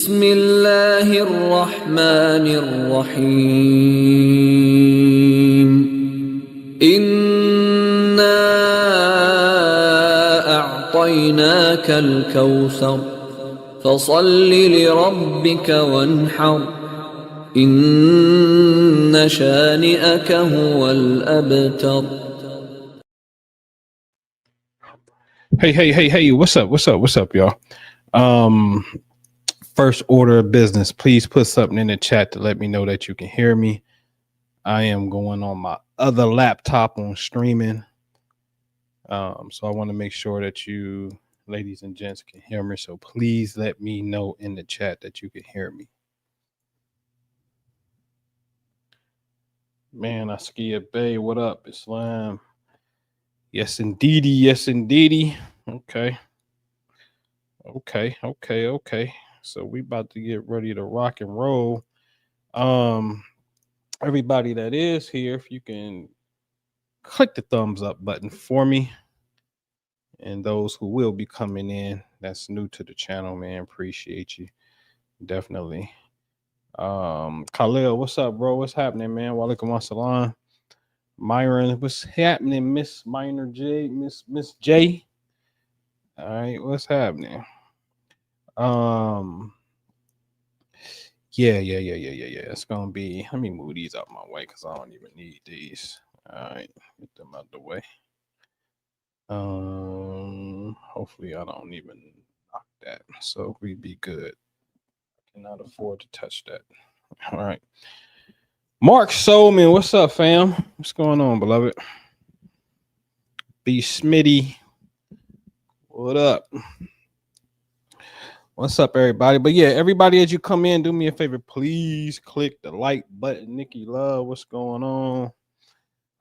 بسم الله الرحمن الرحيم إنا أعطيناك الكوثر فصل لربك وانحر إن شانئك هو الأبتر. Hey, what's up, y'all? First order of business, please put something in the chat to let me know that you can hear me. I am going on my other laptop on streaming. So I want to make sure that you, ladies and gents, can hear me. So please let me know in the chat that you can hear me. Man, Askia Bay, what up, Islam? Yes, indeedy. Okay. So we about to get ready to rock and roll. Everybody that is here, if you can click the thumbs up button for me. And those who will be coming in, that's new to the channel, man. Appreciate you. Definitely. Khalil, what's up, bro? What's happening, man? Walaikum assalam. Myron, what's happening, Miss Minor J, Miss J? All right, what's happening? Yeah. It's gonna be. Let me move these out my way because I don't even need these. All right, get them out the way. Hopefully I don't even knock that, so we be good. I cannot afford to touch that. All right, Mark Soulman, what's up, fam? What's going on, beloved? B Smitty, what up? What's up, everybody? But yeah, everybody, as you come in, do me a favor, please click the like button. Nikki Love, what's going on?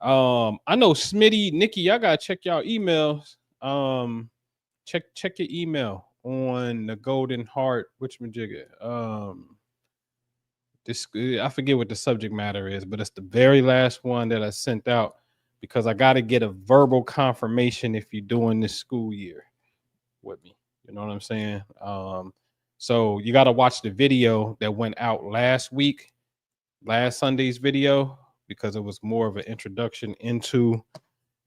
I know Smitty, Nikki, y'all gotta check y'all emails. Check your email on the Golden Heart whatchamajigga. This, I forget what the subject matter is, but it's the very last one that I sent out because I got to get a verbal confirmation if you're doing this school year with me. You know what I'm saying? So you got to watch the video that went out last week, last Sunday's video, because it was more of an introduction into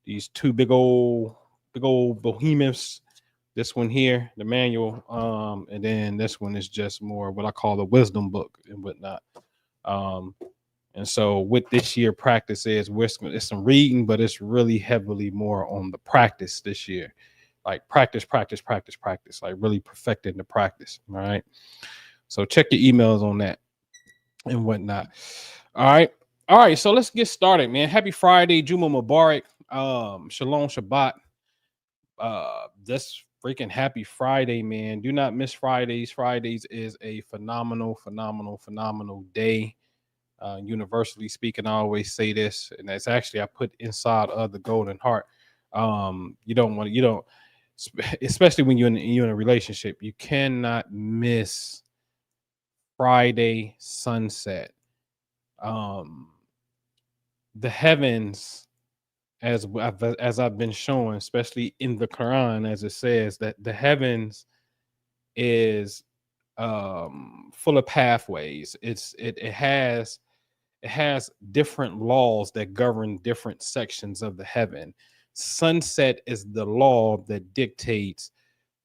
these two big old behemoths. This one here, the manual, and then this one is just more what I call the wisdom book and whatnot. And so what this year practice is, it's some reading, but it's really heavily more on the practice this year. Like practice, like really perfecting the practice. All right. So check your emails on that and whatnot. All right. So let's get started, man. Happy Friday, Juma Mubarak. Shalom Shabbat. This freaking happy Friday, man. Do not miss Fridays. Fridays is a phenomenal day. Universally speaking, I always say this, and that's actually I put inside of the Golden Heart. You don't, especially when you're in a relationship, you cannot miss Friday sunset. The heavens, as I've been showing, especially in the Quran, as it says that the heavens is full of pathways. It has different laws that govern different sections of the heaven. Sunset is the law that dictates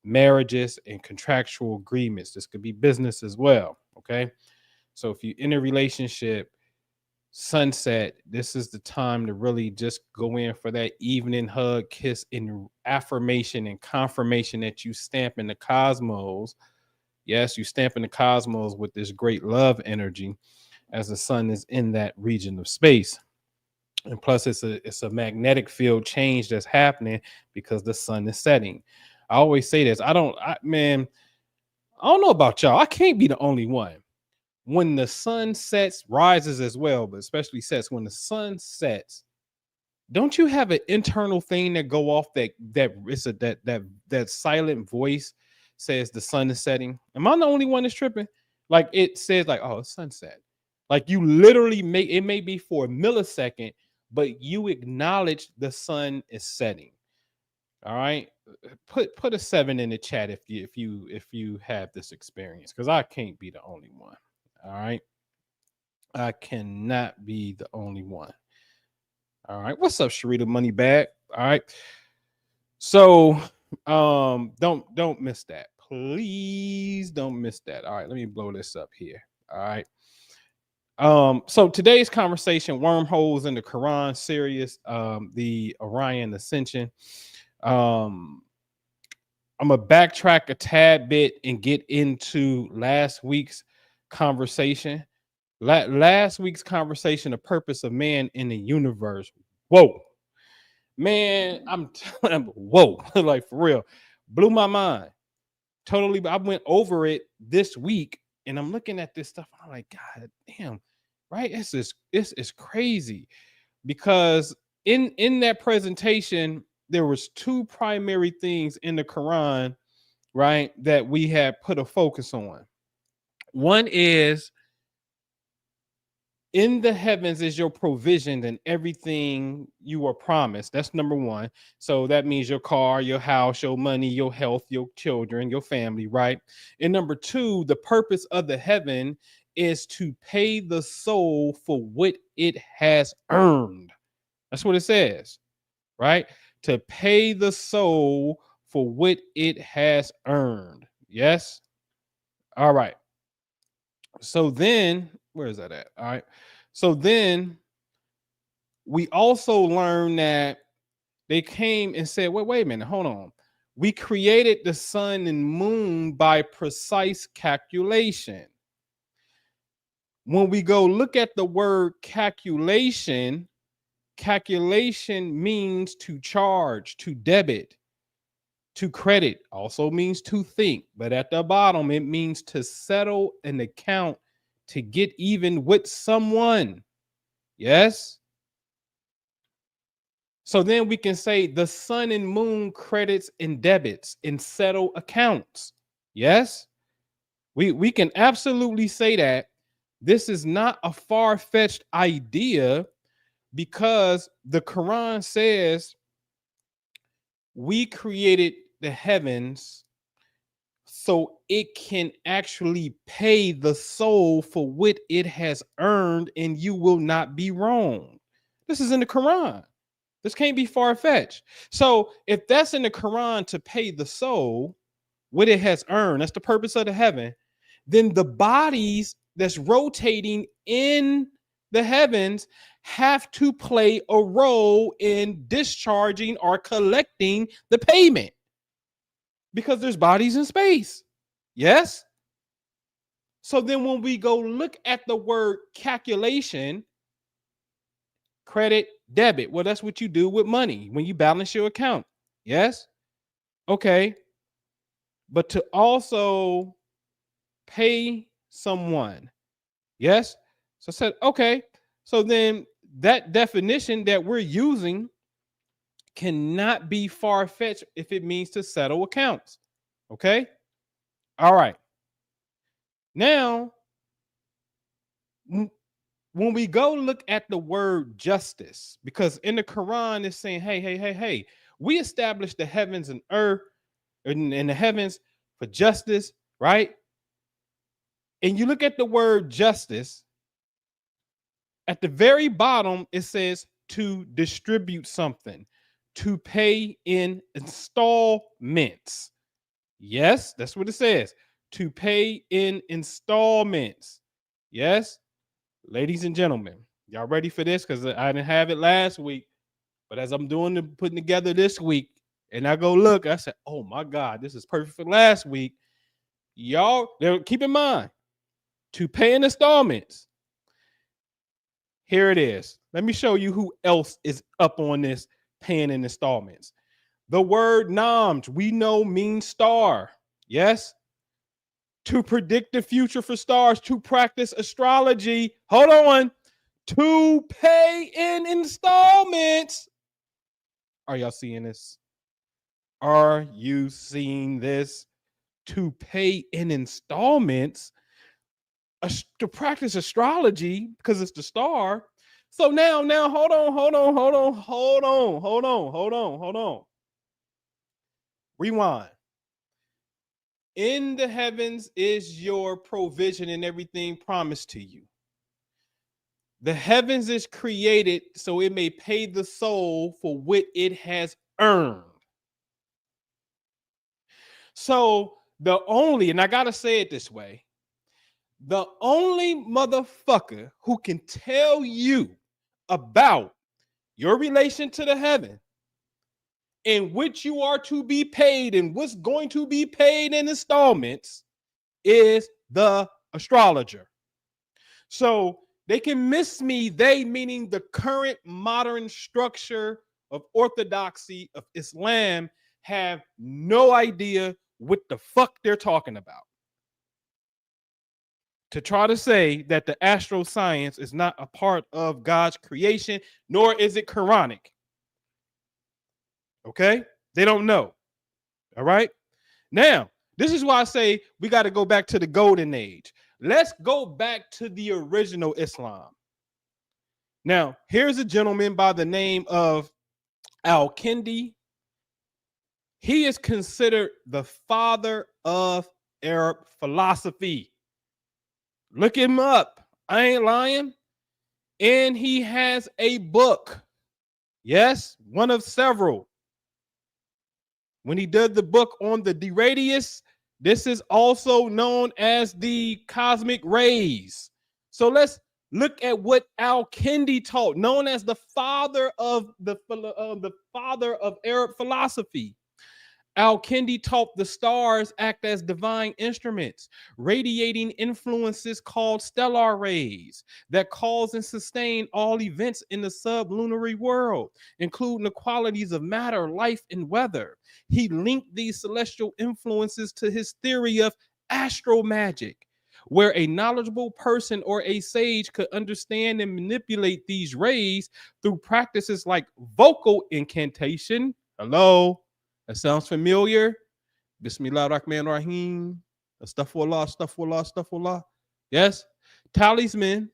marriages and contractual agreements. This could be business as well. Okay, so if you're in a relationship, sunset, this is the time to really just go in for that evening hug, kiss, and affirmation and confirmation that you stamp in the cosmos. Yes, you stamp in the cosmos with this great love energy as the sun is in that region of space. And plus it's a magnetic field change that's happening because the sun is setting. I always say this. I don't know about y'all. I can't be the only one. When the sun sets, rises as well, but especially sets, when the sun sets, don't you have an internal thing that go off that silent voice says the sun is setting? Am I the only one that's tripping? Like it says like, oh, it's sunset. Like you literally it may be for a millisecond, but you acknowledge the sun is setting. All right. put a 7 in the chat if you have this experience, because I can't be the only one. All right, I cannot be the only one. All right, what's up, Sharita Money Bag? All right, so don't miss that, please don't miss that. All right, let me blow this up here. All right. So today's conversation: wormholes in the Quran, Sirius, the Orion Ascension. I'm gonna backtrack a tad bit and get into last week's conversation. Last week's conversation: the purpose of man in the universe. Whoa, man, I'm telling you, whoa, like for real, blew my mind. Totally, I went over it this week, and I'm looking at this stuff. I'm like, God damn, right? It's crazy, because in that presentation there was two primary things in the Quran, right, that we had put a focus on. One is, in the heavens is your provision and everything you are promised. That's number one. So that means your car, your house, your money, your health, your children, your family, right? And number two, the purpose of the heaven is to pay the soul for what it has earned. That's what it says, right? To pay the soul for what it has earned. Yes? All right. So then, where is that at? All right. So then we also learned that they came and said, wait a minute, hold on. We created the sun and moon by precise calculation. When we go look at the word calculation, calculation means to charge, to debit, to credit, also means to think. But at the bottom, it means to settle an account, to get even with someone. Yes? So then we can say the sun and moon credits and debits and settle accounts. Yes? We can absolutely say that. This is not a far-fetched idea, because the Quran says we created the heavens so it can actually pay the soul for what it has earned, and you will not be wrong. This is in the Quran. This can't be far-fetched. So if that's in the Quran, to pay the soul what it has earned, that's the purpose of the heaven, then the bodies that's rotating in the heavens have to play a role in discharging or collecting the payment, because there's bodies in space. Yes? So then when we go look at the word calculation, credit, debit, well, that's what you do with money when you balance your account. Yes? Okay. But to also pay someone. Yes? So I said, okay. So then that definition that we're using cannot be far-fetched if it means to settle accounts. Okay? All right. Now, when we go look at the word justice, because in the Quran it's saying, hey, we established the heavens and earth and the heavens for justice, right? And you look at the word justice, at the very bottom it says to distribute something, to pay in installments. Yes, that's what it says, to pay in installments. Yes, ladies and gentlemen, y'all ready for this? Because I didn't have it last week, but as I'm putting together this week, and I go look, I said, oh my God, this is perfect for last week. Y'all, keep in mind, to pay in installments. Here it is. Let me show you who else is up on this paying in installments. The word Namj, we know, means star. Yes? To predict the future for stars, to practice astrology. Hold on. To pay in installments. Are y'all seeing this? Are you seeing this? To pay in installments, to practice astrology, because it's the star. So now, hold on. Rewind. In the heavens is your provision and everything promised to you. The heavens is created so it may pay the soul for what it has earned. So the only, and I gotta say it this way, the only motherfucker who can tell you about your relation to the heaven in which you are to be paid and what's going to be paid in installments is the astrologer. So they can miss me, they meaning the current modern structure of orthodoxy of Islam, have no idea what the fuck they're talking about. To try to say that the astro science is not a part of God's creation, nor is it Quranic. Okay? They don't know. All right? Now, this is why I say we got to go back to the golden age. Let's go back to the original Islam. Now, here's a gentleman by the name of Al-Kindi. He is considered the father of Arab philosophy. Look him up. I ain't lying. And he has a book. Yes, one of several. When he did the book on the de radius, this is also known as the cosmic rays. So let's look at what Al-Kindi taught, known as the father of Arab philosophy. Al-Kindi taught the stars act as divine instruments, radiating influences called stellar rays that cause and sustain all events in the sublunary world, including the qualities of matter, life, and weather. He linked these celestial influences to his theory of astro magic, where a knowledgeable person or a sage could understand and manipulate these rays through practices like vocal incantation. Hello? That sounds familiar. Bismillah Rahman Rahim. Astaghfirullah, astaghfirullah, astaghfirullah. Yes. Talismans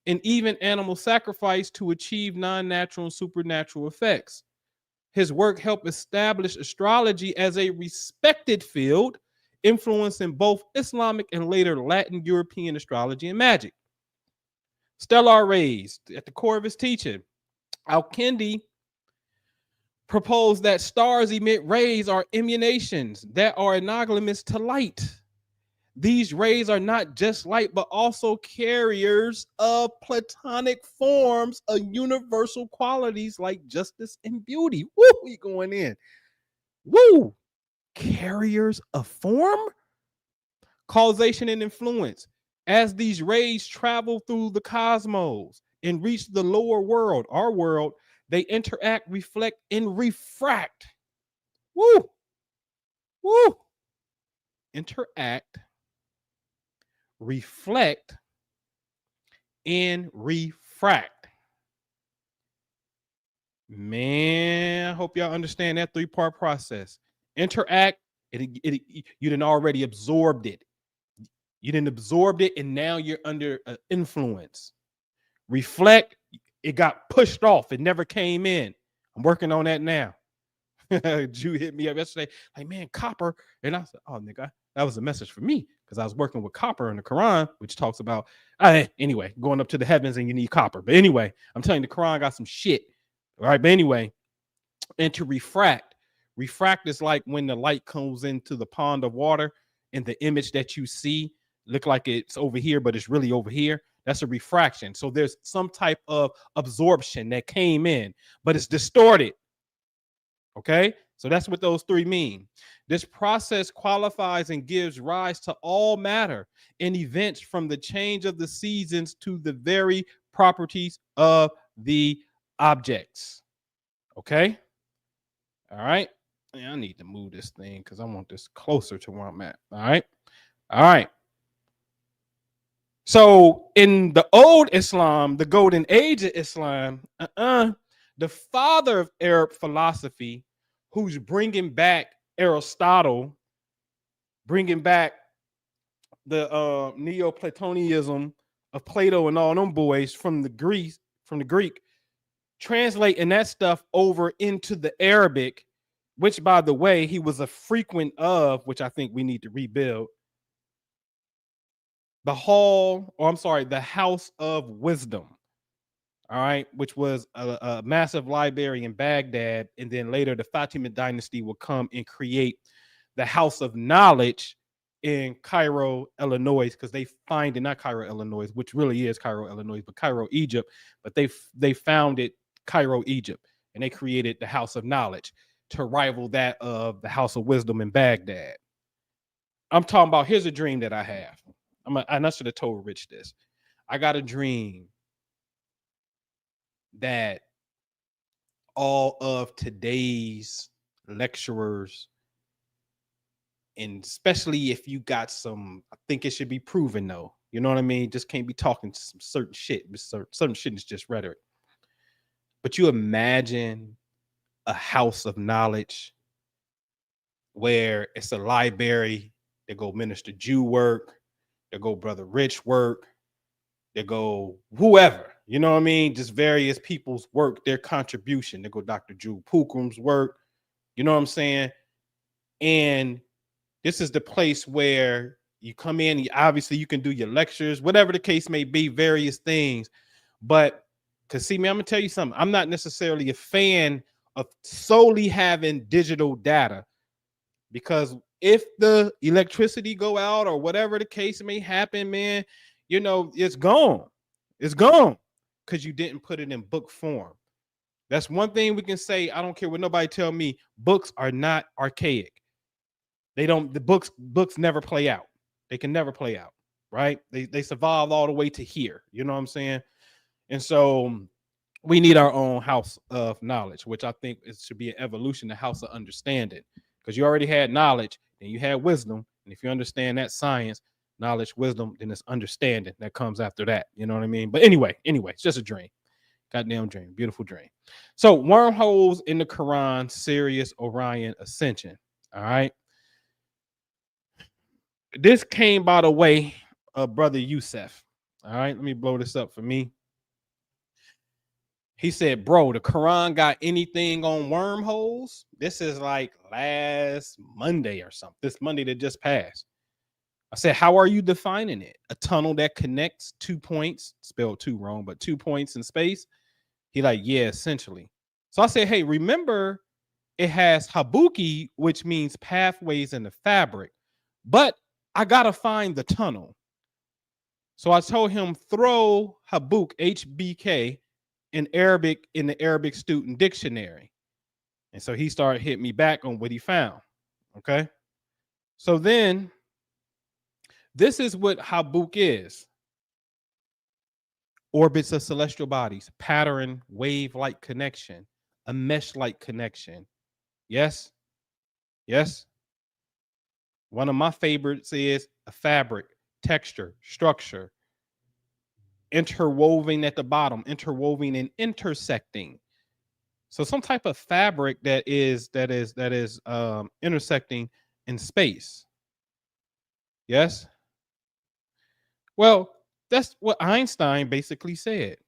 and even animal sacrifice to achieve non-natural and supernatural effects. His work helped establish astrology as a respected field, influencing both Islamic and later Latin European astrology and magic. Stellar rays, at the core of his teaching, Al-Kindi proposed that stars emit rays are emanations that are analogous to light. These rays are not just light, but also carriers of platonic forms of universal qualities like justice and beauty. Woo, we going in. Woo! Carriers of form? Causation and influence. As these rays travel through the cosmos and reach the lower world, our world, they interact, reflect, and refract. Woo! Woo! Interact, reflect, and refract. Man, I hope y'all understand that three-part process. Interact, you done already absorbed it. You didn't absorb it, and now you're under influence. Reflect, it got pushed off. It never came in. I'm working on that now. Jew hit me up yesterday, like, man, copper. And I said, oh, nigga, that was a message for me because I was working with copper in the Quran, which talks about, anyway, going up to the heavens and you need copper. But anyway, I'm telling you, the Quran got some shit. All right. But anyway, and to refract is like when the light comes into the pond of water and the image that you see look like it's over here, but it's really over here. That's a refraction. So there's some type of absorption that came in, but it's distorted. Okay, so that's what those three mean. This process qualifies and gives rise to all matter and events, from the change of the seasons to the very properties of the objects. Okay, all right. I need to move this thing because I want this closer to where I'm at. All right. So in the old Islam, the golden age of Islam, the father of Arab philosophy, who's bringing back Aristotle, bringing back the Neoplatonism of Plato and all them boys from the Greek, translating that stuff over into the Arabic, which, by the way, he was a frequent of, which I think we need to rebuild, the House of Wisdom. All right, which was a massive library in Baghdad. And then later the Fatimid dynasty will come and create the House of Knowledge in Cairo, Illinois, because they find it, not Cairo, Illinois, which really is Cairo, Illinois, but Cairo, Egypt. But they founded Cairo, Egypt, and they created the House of Knowledge to rival that of the House of Wisdom in Baghdad. I'm talking about, here's a dream that I have. And I should have told Rich this. I got a dream that all of today's lecturers, and especially if you got some, I think it should be proven though, you know what I mean? Just can't be talking some certain shit. Certain shit is just rhetoric. But you imagine a house of knowledge where it's a library. They go Minister Jew work, they go Brother Rich work, they go whoever, you know what I mean? Just various people's work, their contribution. They go Dr. Drew Pookrum's work, you know what I'm saying? And this is the place where you come in, obviously you can do your lectures, whatever the case may be, various things. But because see me, I'm gonna tell you something. I'm not necessarily a fan of solely having digital data, because if the electricity go out or whatever the case may happen, man, you know, it's gone. It's gone because you didn't put it in book form. That's one thing we can say. I don't care what nobody tell me. Books are not archaic. They don't, the books never play out. They can never play out, right? They survive all the way to here. You know what I'm saying? And so we need our own house of knowledge, which I think it should be an evolution, the house of understanding. Because you already had knowledge, and you had wisdom. And if you understand that science, knowledge, wisdom, then it's understanding that comes after that. You know what I mean? But anyway, it's just a dream. Goddamn dream. Beautiful dream. So wormholes in the Quran, Sirius Orion Ascension. All right. This came by the way of Brother Youssef. All right. Let me blow this up for me. He said, bro, the Quran got anything on wormholes? This is like last Monday or something. This Monday that just passed. I said, how are you defining it? A tunnel that connects 2 points, spelled 2 wrong, but 2 points in space? He like, yeah, essentially. So I said, hey, remember it has Habuki, which means pathways in the fabric, but I got to find the tunnel. So I told him, throw Habuk, HBK, in Arabic in the Arabic student dictionary. And so he started hitting me back on what he found. Okay. So then this is what Habuk is. Orbits of celestial bodies, pattern, wave-like connection, a mesh-like connection. Yes. Yes. One of my favorites is a fabric, texture, structure, interwoven at the bottom, interwoven and intersecting. So some type of fabric that is intersecting in space. Yes. Well, that's what Einstein basically said.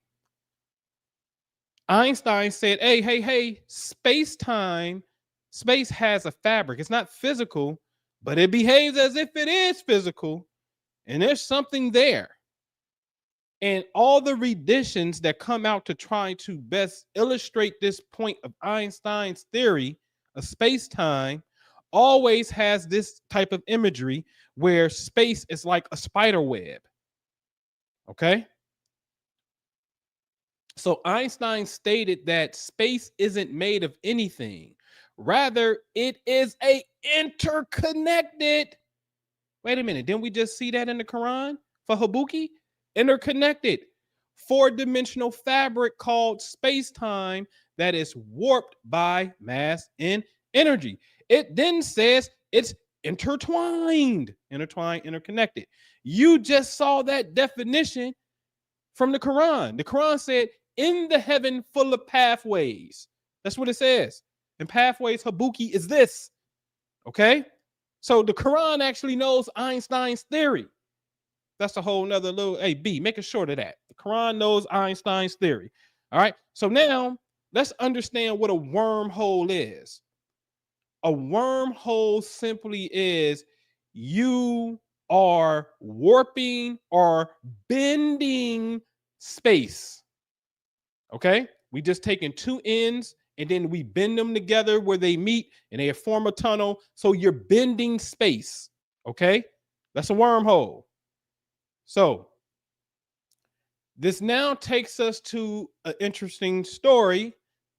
Einstein said, hey, space has a fabric. It's not physical, but it behaves as if it is physical. And there's something there. And all the renditions that come out to try to best illustrate this point of Einstein's theory of space-time always has this type of imagery where space is like a spider web. Okay? So Einstein stated that space isn't made of anything. Rather, it is a interconnected. Wait a minute. Didn't we just see that in the Quran for Habuki? Interconnected 4-dimensional fabric called space-time that is warped by mass and energy. It then says it's intertwined, interconnected. You just saw that definition from the Quran. The Quran said, in the heaven full of pathways. That's what it says. And pathways, Habuki, is this. Okay? So the Quran actually knows Einstein's theory. That's a whole nother little, hey, B, make a short of that. The Quran knows Einstein's theory. All right. So now let's understand what a wormhole is. A wormhole simply is you are warping or bending space. Okay? We just taking two ends and then we bend them together where they meet and they form a tunnel. So you're bending space. Okay? That's a wormhole. So this now takes us to an interesting story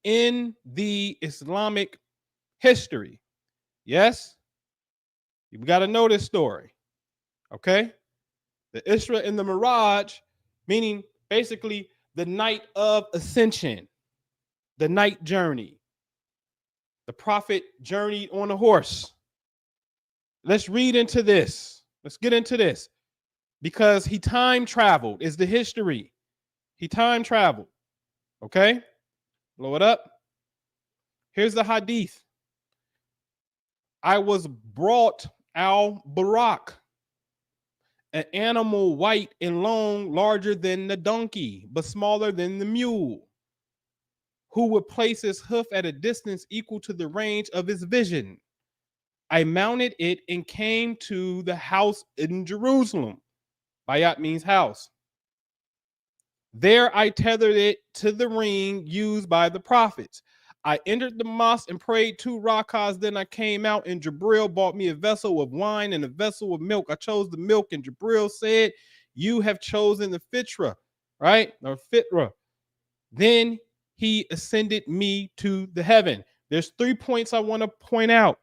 in the Islamic history. Yes? You've got to know this story. Okay? The Isra and the Miraj, meaning basically the night of ascension, the night journey. The prophet journeyed on a horse. Let's read into this. Let's get into this. Because he time traveled, is the history. He time traveled. Okay? Blow it up. Here's the hadith. I was brought al-Barak, an animal white and long, larger than the donkey, but smaller than the mule, who would place his hoof at a distance equal to the range of his vision. I mounted it and came to the house in Jerusalem. Bayat means house. There I tethered it to the ring used by the prophets. I entered the mosque and prayed 2 rakahs. Then I came out and Jibril bought me a vessel of wine and a vessel of milk. I chose the milk and Jibril said, you have chosen the fitra, right? Or fitra. Then he ascended me to the heaven. There's 3 points I want to point out.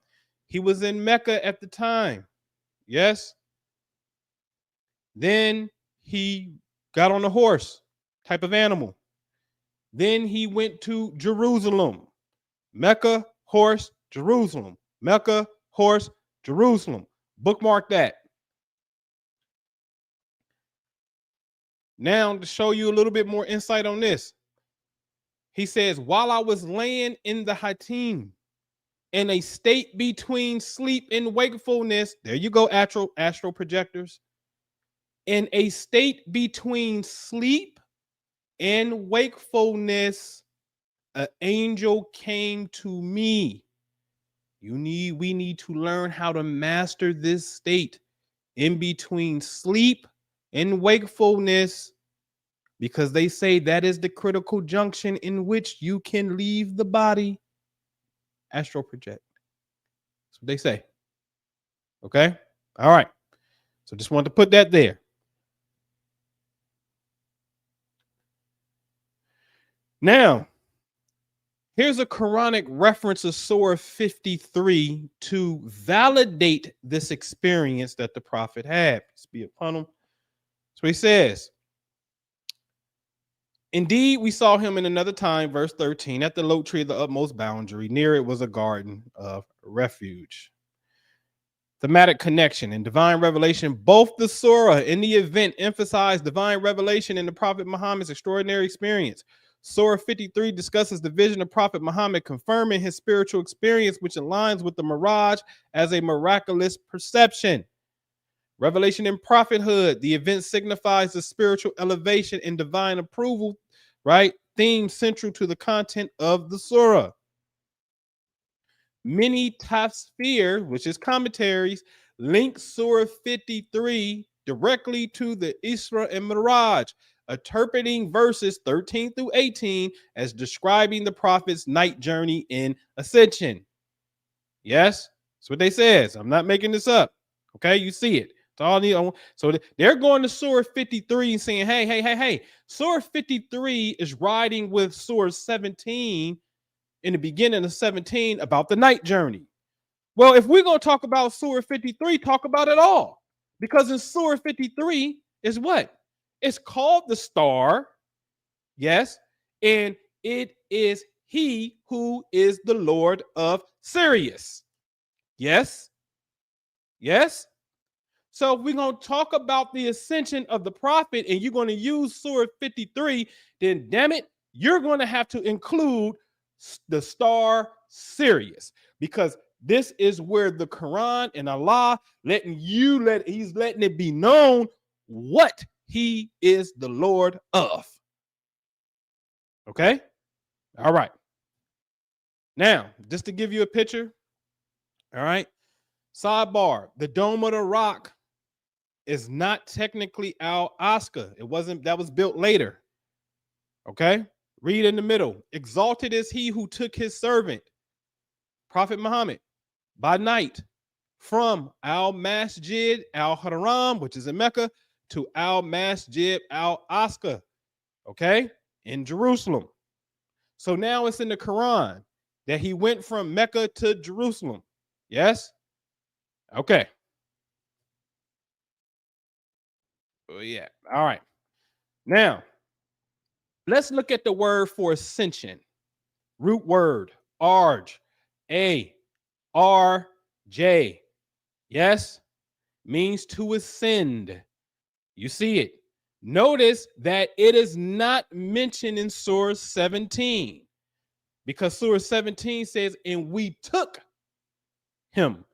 He was in Mecca at the time. Yes. Then he got on a horse, type of animal. Then he went to Jerusalem. Mecca, horse, Jerusalem. Mecca, horse, Jerusalem. Bookmark that. Now, to show you a little bit more insight on this, he says, while I was laying in the Hatim, in a state between sleep and wakefulness, there you go, astral projectors. In a state between sleep and wakefulness, an angel came to me. We need to learn how to master this state in between sleep and wakefulness, because they say that is the critical junction in which you can leave the body. Astral project. That's what they say. Okay? All right. So just wanted to put that there. Now, here's a Quranic reference of Surah 53 to validate this experience that the prophet had. Peace be upon him. So he says, indeed, we saw him in another time, verse 13, at the lote tree of the utmost boundary. Near it was a garden of refuge. Thematic connection and divine revelation. Both the surah and the event emphasize divine revelation in the Prophet Muhammad's extraordinary experience. Surah 53 discusses the vision of Prophet Muhammad, confirming his spiritual experience, which aligns with the Miraj as a miraculous perception. Revelation in prophethood. The event signifies the spiritual elevation and divine approval, right? Theme central to the content of the surah. Many tafsir, which is commentaries, link Surah 53 directly to the Isra and Miraj, interpreting verses 13 through 18 as describing the prophet's night journey in ascension. Yes, that's what they says. I'm not making this up. Okay, you see it. It's all need. So they're going to Surah 53 and saying, hey. Surah 53 is riding with Surah 17 in the beginning of 17 about the night journey. Well, if we're going to talk about Surah 53, talk about it all. Because in Surah 53 is what? It's called the star. Yes. And it is he who is the Lord of Sirius. Yes. Yes. So if we're going to talk about the ascension of the prophet and you're going to use Surah 53, then damn it, you're going to have to include the star Sirius, because this is where the Quran and Allah he's letting it be known what he is the Lord of. Okay. All right. Now, just to give you a picture, All right. Sidebar: the Dome of the Rock is not technically Al-Aqsa. It wasn't. That was built later. Okay. Read in the middle. Exalted is he who took his servant, Prophet Muhammad, by night from Al-Masjid Al-Haram, which is in Mecca, to Al-Masjid Al-Aqsa, okay, in Jerusalem. So now it's in the Quran that he went from Mecca to Jerusalem. Yes? Okay. Oh, yeah. All right. Now, let's look at the word for ascension. Root word, arj, A-R-J. Yes? Means to ascend. You see it. Notice that it is not mentioned in Surah 17, because Surah 17 says, and we took him.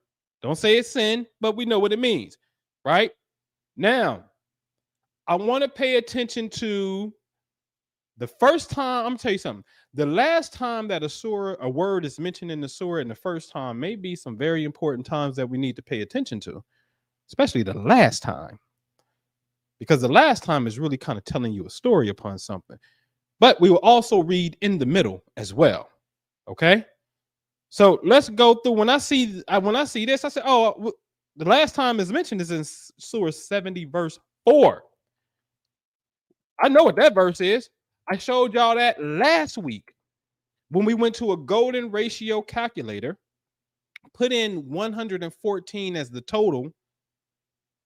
Don't say it's sin, but we know what it means, right? Now, I want to pay attention to the first time. I'm gonna tell you something. The last time that a word is mentioned in the surah, and the first time may be some very important times that we need to pay attention to, especially the last time, because the last time is really kind of telling you a story upon something. But we will also read in the middle as well. Okay. So let's go through. When I see this, I say, oh, the last time is mentioned is in Surah 70, verse 4. I know what that verse is. I showed y'all that last week when we went to a golden ratio calculator, put in 114 as the total.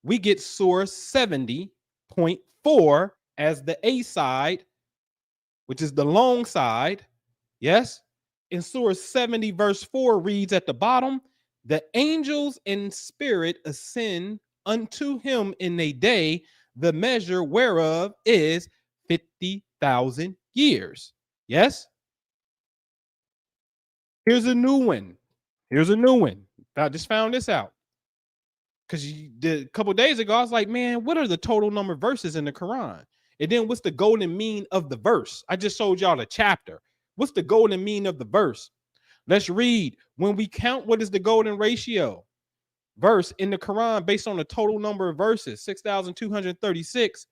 We get Surah 70.4 as the A side, which is the long side. Yes. In Surah 70, verse 4 reads at the bottom, the angels in spirit ascend unto him in a day, the measure whereof is 50,000 years. Yes. Here's a new one. I just found this out because a couple days ago, I was like, man, what are the total number of verses in the Quran? And then what's the golden mean of the verse? I just showed y'all the chapter. What's the golden mean of the verse? Let's read. When we count what is the golden ratio verse in the Quran based on the total number of verses, 6,236,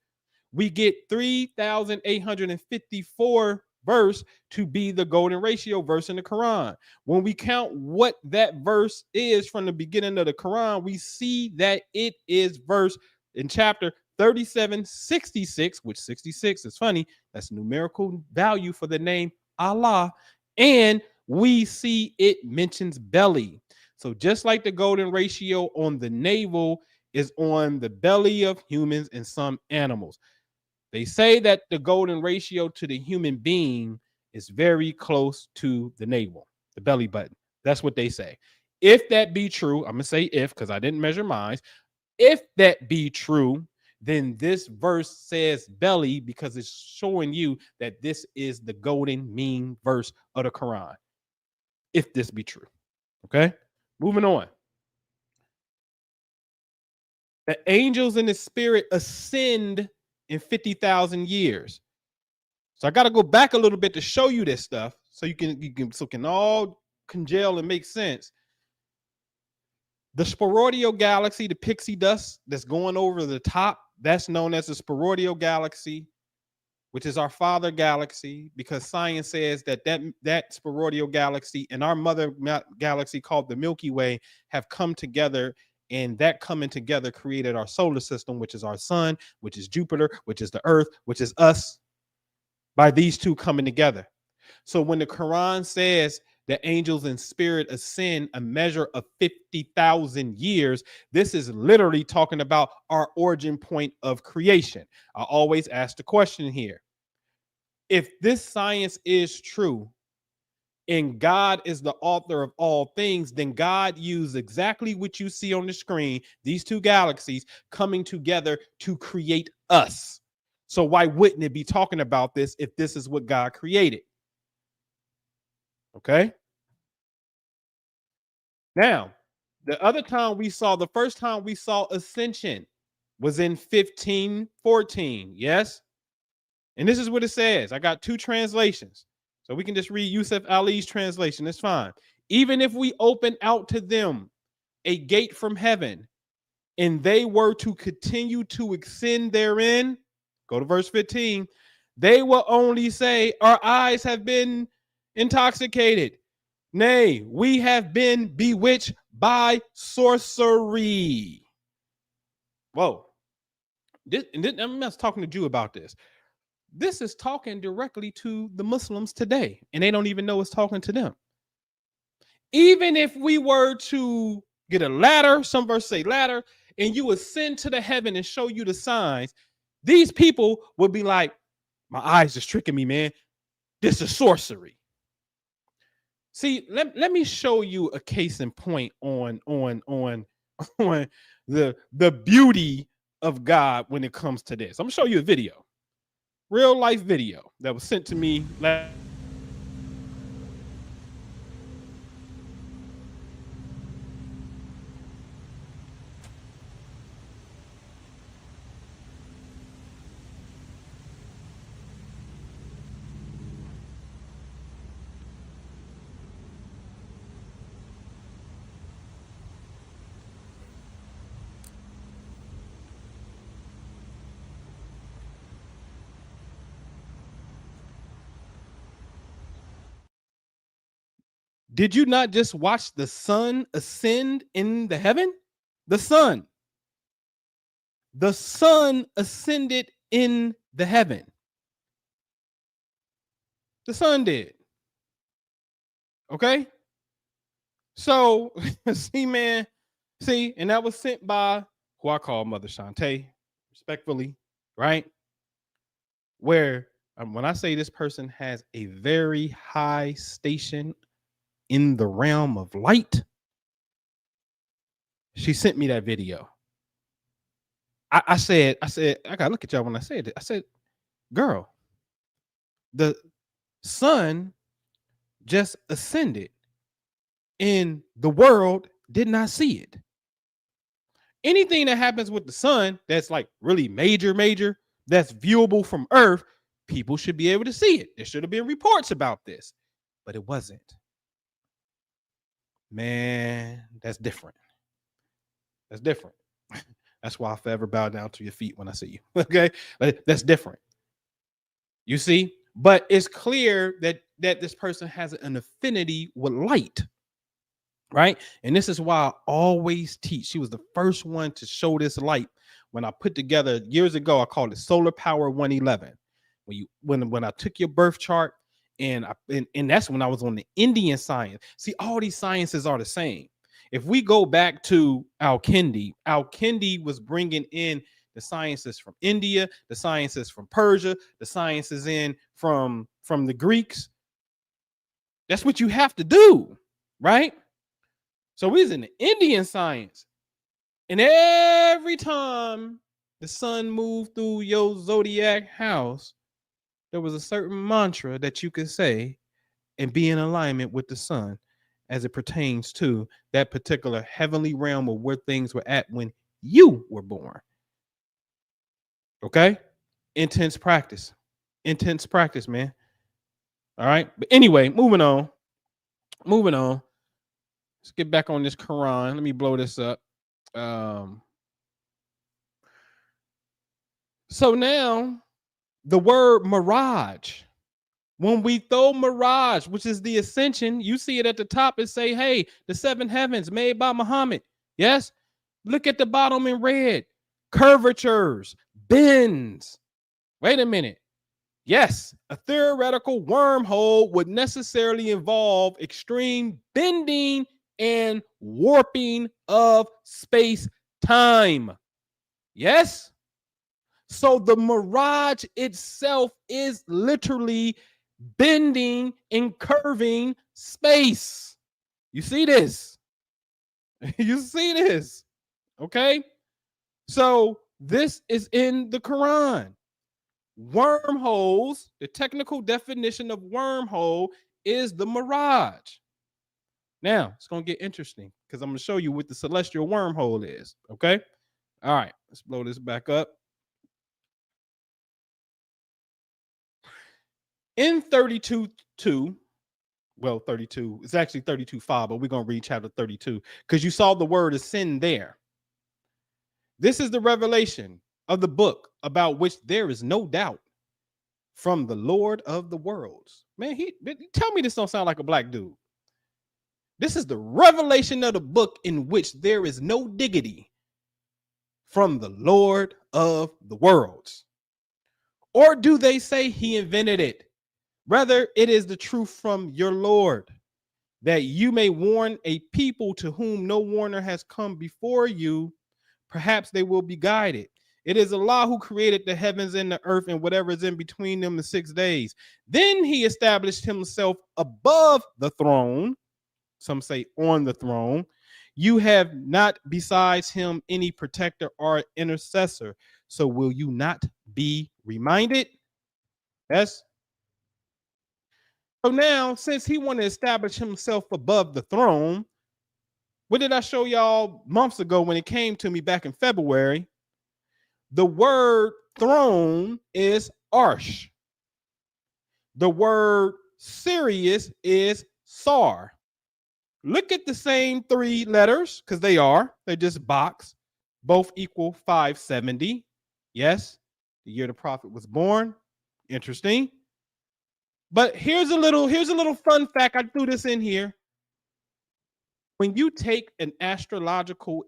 we get 3,854 verse to be the golden ratio verse in the Quran. When we count what that verse is from the beginning of the Quran, we see that it is verse in chapter 3766, which 66 is funny. That's numerical value for the name Allah. And we see it mentions belly. So just like the golden ratio on the navel is on the belly of humans and some animals, they say that the golden ratio to the human being is very close to the navel, the belly button. That's what they say. If that be true, I'm going to say if, because I didn't measure mine. If that be true, then this verse says belly because it's showing you that this is the golden mean verse of the Quran. If this be true. Okay. Moving on. The angels in the spirit ascend in 50,000 years. So I got to go back a little bit to show you this stuff so you can all congeal and make sense. The sporoidal galaxy, the pixie dust that's going over the top, that's known as the sporoidal galaxy, which is our father galaxy, because science says that sporoidal galaxy and our mother galaxy called the Milky Way have come together, and that coming together created our solar system, which is our sun, which is Jupiter, which is the earth, which is us, by these two coming together. So when the Quran says the angels in spirit ascend a measure of 50,000 years, this is literally talking about our origin point of creation. I always ask the question here. If this science is true and God is the author of all things, then God used exactly what you see on the screen, these two galaxies coming together to create us. So why wouldn't it be talking about this if this is what God created? Okay. Now, the first time we saw ascension was in 1514. Yes. And this is what it says. I got two translations. So we can just read Yusuf Ali's translation. It's fine. Even if we open out to them a gate from heaven, and they were to continue to ascend therein, go to verse 15, they will only say, our eyes have been intoxicated. Nay, we have been bewitched by sorcery. Whoa. I'm not talking to Jew about this. This is talking directly to the Muslims today, and they don't even know it's talking to them. Even if we were to get a ladder, some verses say ladder, and you ascend to the heaven and show you the signs, these people would be like, my eyes is tricking me, man. This is sorcery. See, let me show you a case in point on on the beauty of God when it comes to this. I'm gonna show you a video, real life video that was sent to me last. Did you not just watch the sun ascend in the heaven? The sun. The sun ascended in the heaven. The sun did. Okay? So, see, man, see, and that was sent by who I call Mother Shantae, respectfully, right? Where when I say this person has a very high station in the realm of light, she sent me that video. I said, I gotta look at y'all when I said it. I said, girl, the sun just ascended and the world did not see it. Anything that happens with the sun that's like really major, that's viewable from Earth, people should be able to see it. There should have been reports about this, but it wasn't. Man, that's different. That's different. That's why I forever bow down to your feet when I see you. Okay, that's different. You see, but it's clear that this person has an affinity with light, right? And this is why I always teach. She was the first one to show this light. When I put together years ago, I called it Solar Power 111. When I took your birth chart, and that's when I was on the Indian science. See, all these sciences are the same. If we go back to Al-Kindi was bringing in the sciences from India, the sciences from Persia, the sciences in from the Greeks. That's what you have to do, right? So we was in the Indian science, and every time the sun moved through your zodiac house, there was a certain mantra that you could say and be in alignment with the sun as it pertains to that particular heavenly realm of where things were at when you were born. Okay? Intense practice, man. All right. But anyway, moving on. Let's get back on this Quran. Let me blow this up. So now the word mirage. When we throw mirage, which is the ascension, you see it at the top and say, hey, the seven heavens made by Muhammad. Yes. Look at the bottom in red. Curvatures, bends. Wait a minute. Yes, a theoretical wormhole would necessarily involve extreme bending and warping of space-time. Yes? So the mirage itself is literally bending and curving space. You see this? You see this? Okay? So this is in the Quran. Wormholes, the technical definition of wormhole is the mirage. Now, it's going to get interesting because I'm going to show you what the celestial wormhole is. Okay? All right, let's blow this back up. In 32:2, well, 32. It's actually 32:5, but we're going to read chapter 32 because you saw the word ascend there. This is the revelation of the book about which there is no doubt from the Lord of the worlds. Man, tell me this don't sound like a black dude. This is the revelation of the book in which there is no diggity from the Lord of the worlds. Or do they say he invented it? Rather, it is the truth from your Lord, that you may warn a people to whom no warner has come before you. Perhaps they will be guided. It is Allah who created the heavens and the earth and whatever is in between them in 6 days. Then he established himself above the throne. Some say on the throne. You have not besides him any protector or intercessor. So will you not be reminded? Yes. So now, since he wanted to establish himself above the throne, what did I show y'all months ago when it came to me back in February? The word throne is Arsh. The word Sirius is Sar. Look at the same 3 letters because they're just box. Both equal 570. Yes, the year the prophet was born. Interesting. But here's a little fun fact. I threw this in here. When you take an astrological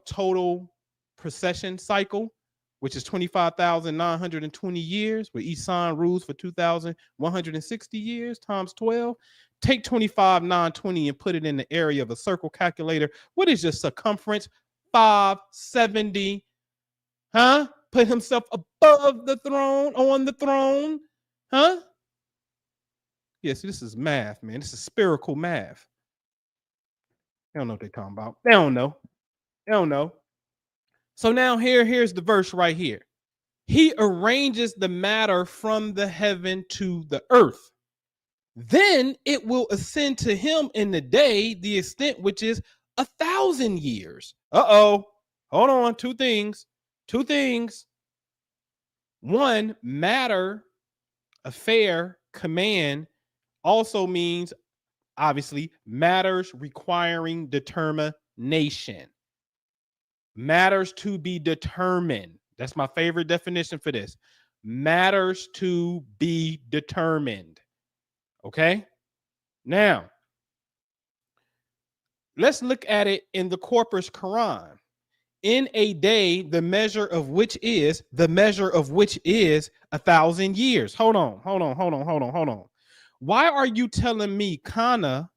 total precession cycle, which is 25,920 years, where each sign rules for 2,160 years times 12, take 25,920 and put it in the area of a circle calculator. What is your circumference? 570. Huh? Put himself above the throne, on the throne. Huh? Yes, this is math, man. This is spherical math. They don't know what they're talking about. They don't know. So now here's the verse right here. He arranges the matter from the heaven to the earth. Then it will ascend to him in the day, the extent which is 1,000 years. Hold on. Two things. One, matter, affair, command also means obviously matters requiring determination. Matters to be determined. That's my favorite definition for this. Matters to be determined. Okay? Now, let's look at it in the Corpus Quran. In a day, the measure of which is 1,000 years. Hold on. Why are you telling me Kana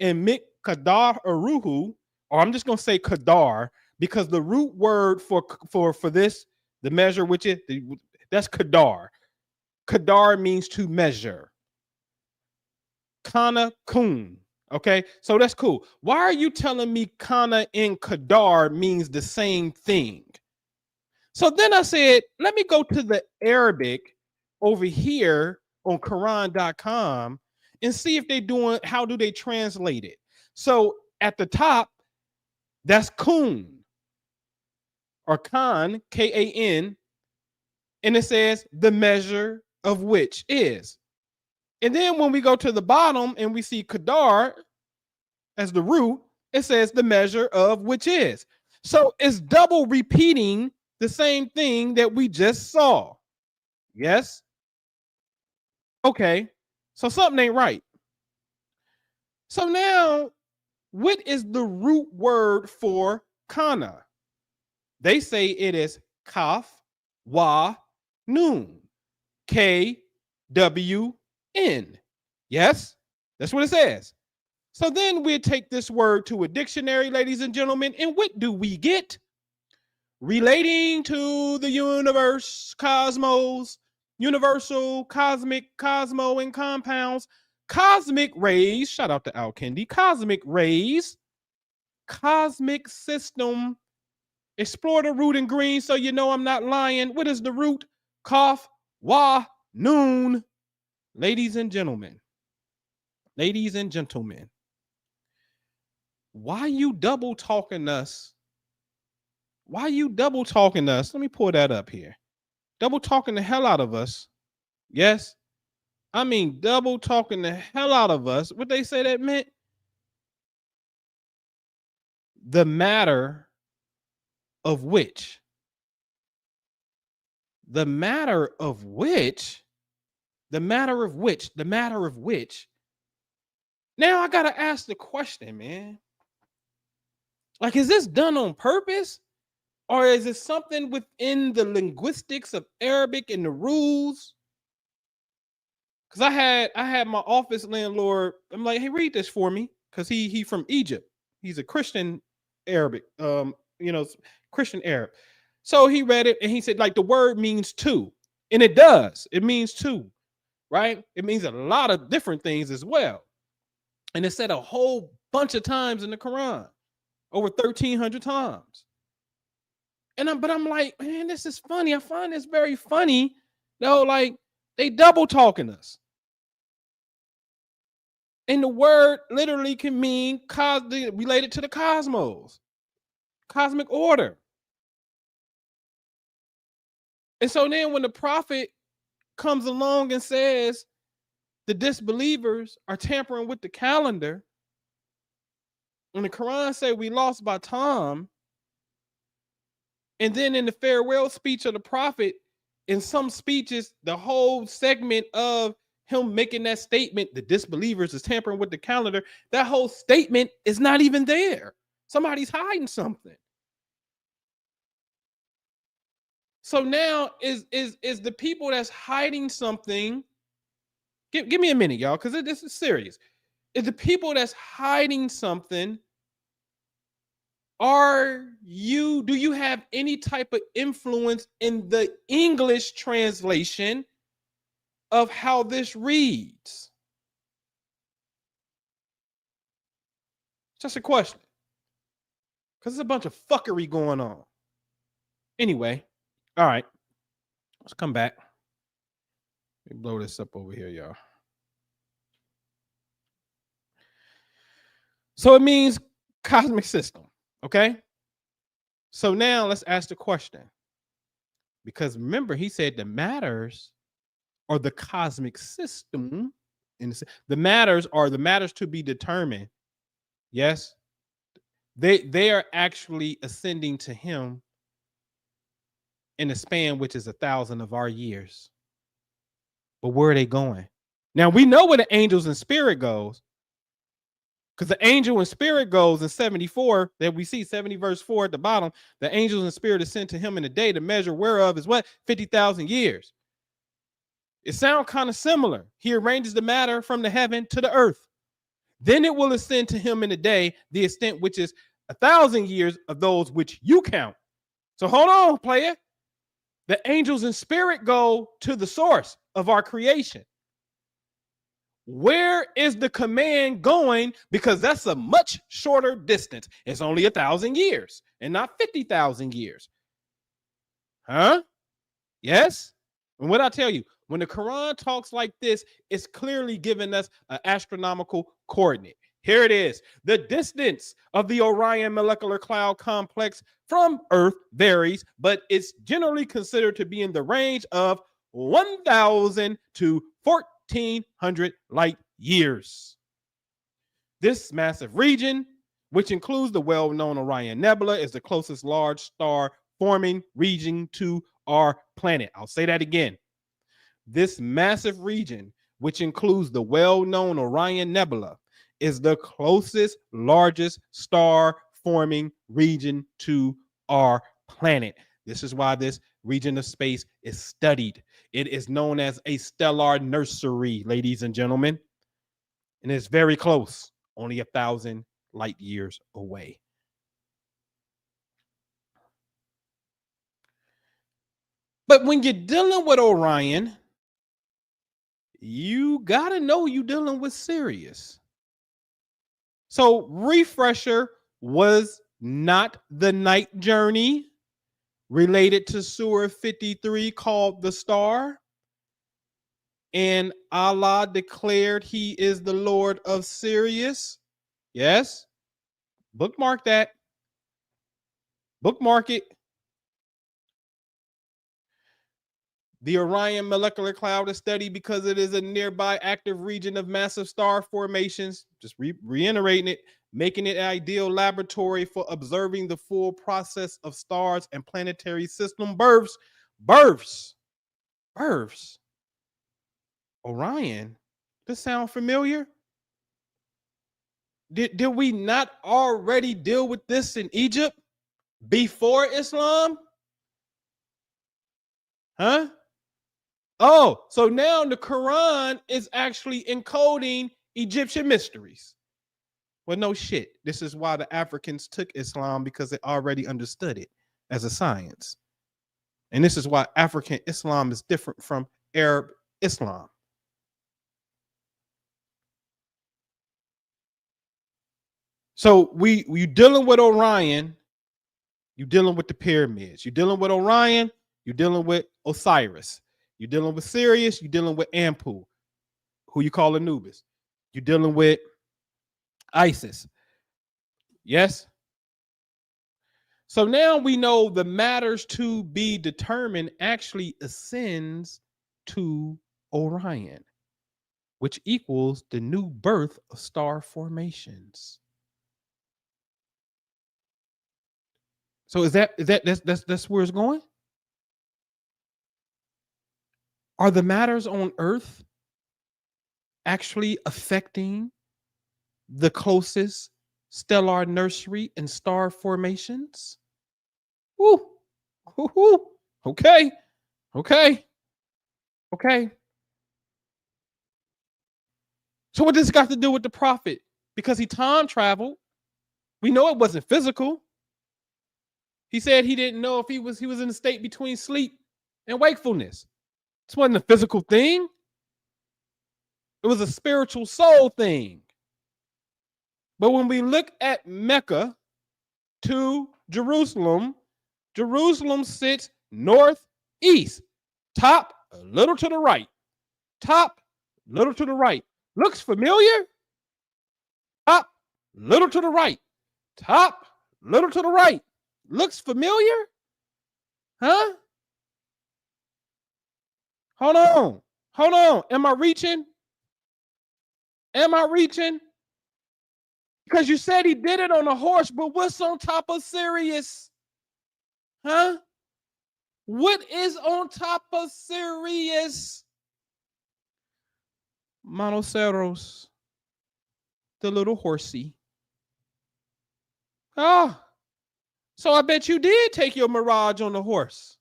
and Mikdar Aruhu, or I'm just going to say Kadar, because the root word for this, the measure which is, that's Kadar. Kadar means to measure. Kana kun. Okay, so that's cool. Why are you telling me Kana and Kadar means the same thing? So then I said, let me go to the Arabic over here on Quran.com and see if they're doing, how do they translate it? So at the top, that's kun or Khan, K-A-N, and it says the measure of which is. And then when we go to the bottom and we see Kadar as the root, it says the measure of which is. So it's double repeating the same thing that we just saw. Yes? Okay. So something ain't right. So now, what is the root word for Kana? They say it is Kaf, Wa, Nun. K-W-N. Yes? That's what it says. So then we take this word to a dictionary, ladies and gentlemen, and what do we get? Relating to the universe, cosmos, universal, cosmic, cosmo, and compounds, cosmic rays, shout out to Al Kendi, cosmic rays, cosmic system, explore the root in green so you know I'm not lying. What is the root? Kaf, Wa, Nun. Ladies and gentlemen, why you double talking us? Why you double talking us? Let me pull that up here. Double talking the hell out of us. Yes, I mean, double talking the hell out of us. What they say that meant? The matter of which. The matter of which. The matter of which. The matter of which. Now I gotta ask the question, man. Like, is this done on purpose? Or is it something within the linguistics of Arabic and the rules? Because I had my office landlord. I'm like, hey, read this for me, because he from Egypt. He's a Christian Arabic, Christian Arab. So he read it and he said, like, the word means two, and it does. It means two, right? It means a lot of different things as well, and it's said a whole bunch of times in the Quran, over 1,300 times. But I'm like, man, this is funny. I find this very funny. No, like, they double talking us. And the word literally can mean related to the cosmos, cosmic order. And so then when the prophet comes along and says the disbelievers are tampering with the calendar, when the Quran say we lost by time, and then in the farewell speech of the prophet, in some speeches, the whole segment of him making that statement, the disbelievers is tampering with the calendar, that whole statement is not even there. Somebody's hiding something. So now is the people that's hiding something? Give me a minute, y'all, because this is serious. Is the people that's hiding something? Do you have any type of influence in the English translation of how this reads? Just a question. Because there's a bunch of fuckery going on. Anyway, all right. Let's come back. Let me blow this up over here, y'all. So it means cosmic system, okay? So now let's ask the question. Because remember, he said the matters are the cosmic system. The matters are the matters to be determined. Yes? They are actually ascending to him in a span which is 1,000 of our years. But where are they going? Now we know where the angels and spirit goes, because the angel and spirit goes in 74 that we see 70 verse 4 at the bottom. The angels and spirit is sent to him in a day, the measure whereof is what? 50,000 years. It sounds kind of similar. He arranges the matter from the heaven to the earth. Then it will ascend to him in a day, the extent which is 1,000 years of those which you count. So hold on, player. The angels and spirit go to the source of our creation. Where is the command going? Because that's a much shorter distance. It's only 1,000 years and not 50,000 years. Huh? Yes? And what I tell you, when the Quran talks like this, it's clearly giving us an astronomical coordinate. Here it is. The distance of the Orion molecular cloud complex from Earth varies, but it's generally considered to be in the range of 1,000 to 1,400 light years. This massive region, which includes the well-known Orion Nebula, is the closest large star forming region to our planet. I'll say that again. This massive region, which includes the well-known Orion Nebula, is the closest, largest star forming region to our planet. This is why this region of space is studied. It is known as a stellar nursery, ladies and gentlemen. And it's very close, only 1,000 light years away. But when you're dealing with Orion, you got to know you're dealing with Sirius. So refresher, was not the night journey related to Surah 53 called the star? And Allah declared he is the Lord of Sirius? Yes. Bookmark that. Bookmark it. The Orion molecular cloud is studied because it is a nearby active region of massive star formations. Just reiterating it, making it an ideal laboratory for observing the full process of stars and planetary system births. Orion. Does sound familiar? Did we not already deal with this in Egypt before Islam? Huh? Oh, so now the Quran is actually encoding Egyptian mysteries. Well, no shit. This is why the Africans took Islam, because they already understood it as a science. And this is why African Islam is different from Arab Islam. So you dealing with Orion, you dealing with the pyramids. You dealing with Orion, you dealing with Osiris. You dealing with Sirius, you dealing with Anpu, who you call Anubis. You dealing with Isis. Yes. So now we know the matters to be determined actually ascends to Orion, which equals the new birth of star formations. So that's where it's going? Are the matters on Earth actually affecting the closest stellar nursery and star formations? Woo. Woo-hoo. Okay. So what does this got to do with the prophet? Because he time traveled. We know it wasn't physical. He said he didn't know if he was in a state between sleep and wakefulness. This wasn't a physical thing. It was a spiritual soul thing. But when we look at Mecca to Jerusalem, Jerusalem sits northeast, top a little to the right, top little to the right. Looks familiar? Top little to the right, top little to the right. Looks familiar? Huh? Hold on. Am I reaching? Because you said he did it on a horse, but what's on top of Sirius? Huh? What is on top of Sirius? Monoceros, the little horsey. Oh, so I bet you did take your mirage on the horse.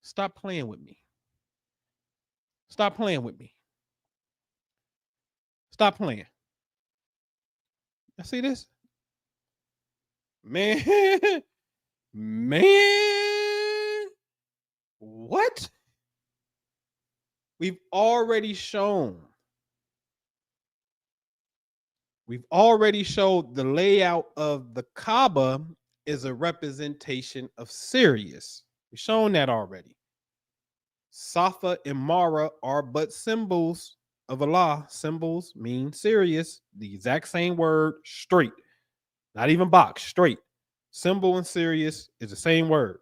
Stop playing with me. Stop playing. I see this? Man. What? We've already showed the layout of the Kaaba is a representation of Sirius. We've shown that already. Safa and Mara are but symbols of Allah. Symbols mean Sirius, the exact same word, straight. Not even box, straight. Symbol and Sirius is the same word.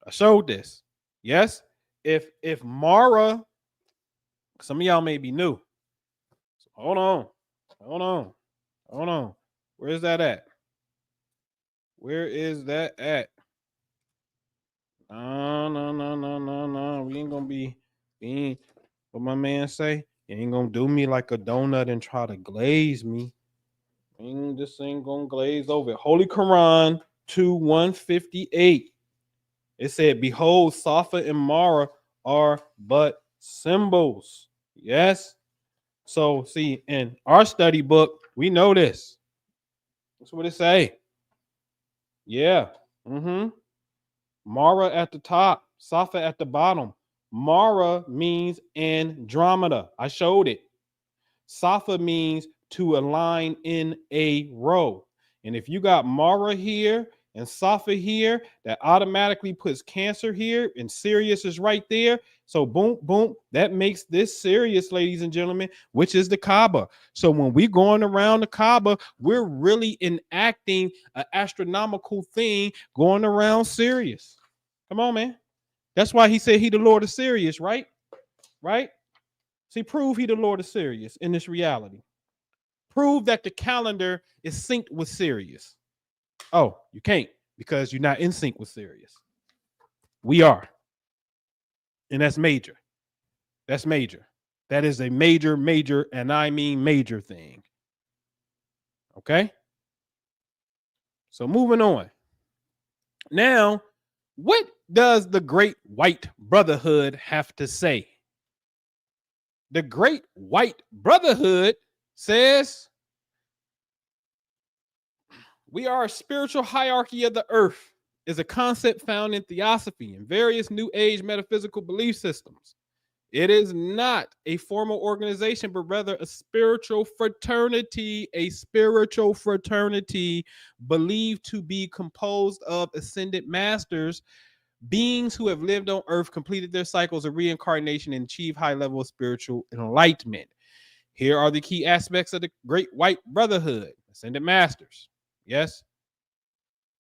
I showed this. Yes. If Mara, some of y'all may be new. So hold on. Where is that at? No. We ain't gonna what my man say? You ain't gonna do me like a donut and try to glaze me. This ain't gonna glaze over. Holy Quran 2:158. It said, behold, Safa and Mara are but symbols. Yes. So see, in our study book, we know this. That's what it say. Yeah. Mara at the top, Safa at the bottom. Mara means Andromeda. I showed it. Safa means to align in a row. And if you got Mara here and Safa here, that automatically puts Cancer here, and Sirius is right there. So boom, boom, that makes this Sirius, ladies and gentlemen, which is the Kaaba. So when we're going around the Kaaba, we're really enacting an astronomical thing going around Sirius. Come on, man. That's why he said he the Lord of Sirius, right? Right? See, prove he the Lord of Sirius in this reality. Prove that the calendar is synced with Sirius. Oh, you can't because you're not in sync with Sirius. We are. And that's major. That's major. That is a major, major, and I mean major thing. Okay? So moving on. Now, what does the Great White Brotherhood have to say? The Great White Brotherhood says, we are a spiritual hierarchy of the earth, is a concept found in theosophy and various New Age metaphysical belief systems. It is not a formal organization, but rather a spiritual fraternity believed to be composed of ascended masters, beings who have lived on earth, completed their cycles of reincarnation, and achieved high level of spiritual enlightenment. Here are the key aspects of the Great White Brotherhood. Ascended masters. Yes.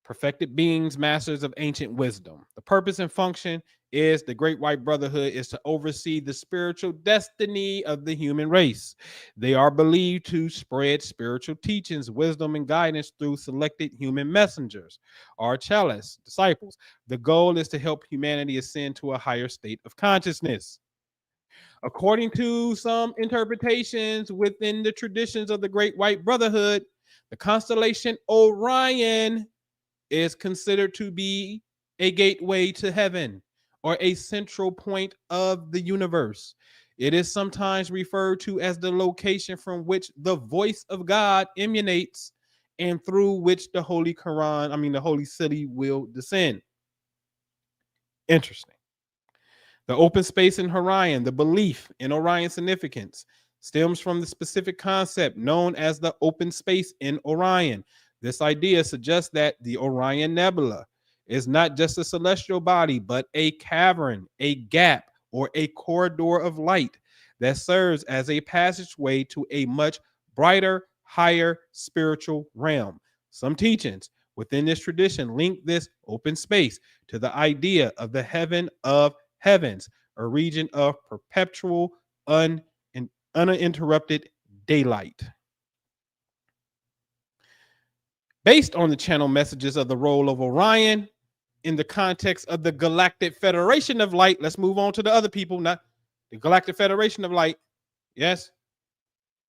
Perfected beings, masters of ancient wisdom. The purpose and function is the Great White Brotherhood is to oversee the spiritual destiny of the human race. They are believed to spread spiritual teachings, wisdom, and guidance through selected human messengers or chalice disciples. The goal is to help humanity ascend to a higher state of consciousness. According to some interpretations within the traditions of the Great White Brotherhood, the constellation Orion is considered to be a gateway to heaven or a central point of the universe. It is sometimes referred to as the location from which the voice of God emanates and through which the Holy the Holy City will descend. Interesting. The open space in Orion, the belief in Orion's significance, stems from the specific concept known as the open space in Orion. This idea suggests that the Orion Nebula is not just a celestial body, but a cavern, a gap, or a corridor of light that serves as a passageway to a much brighter, higher spiritual realm. Some teachings within this tradition link this open space to the idea of the heaven of heavens, a region of perpetual, uninterrupted daylight. Based on the channel messages of the role of Orion in the context of the Galactic Federation of Light, let's move on to the other people, not the Galactic Federation of Light. Yes,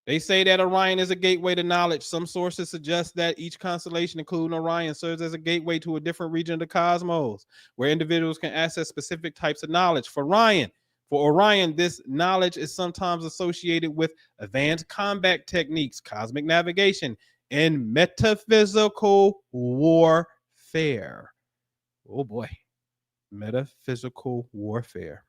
they say that Orion is a gateway to knowledge. Some sources suggest that each constellation, including Orion, serves as a gateway to a different region of the cosmos, where individuals can access specific types of knowledge. For Orion, this knowledge is sometimes associated with advanced combat techniques, cosmic navigation, and metaphysical warfare. Oh boy, metaphysical warfare.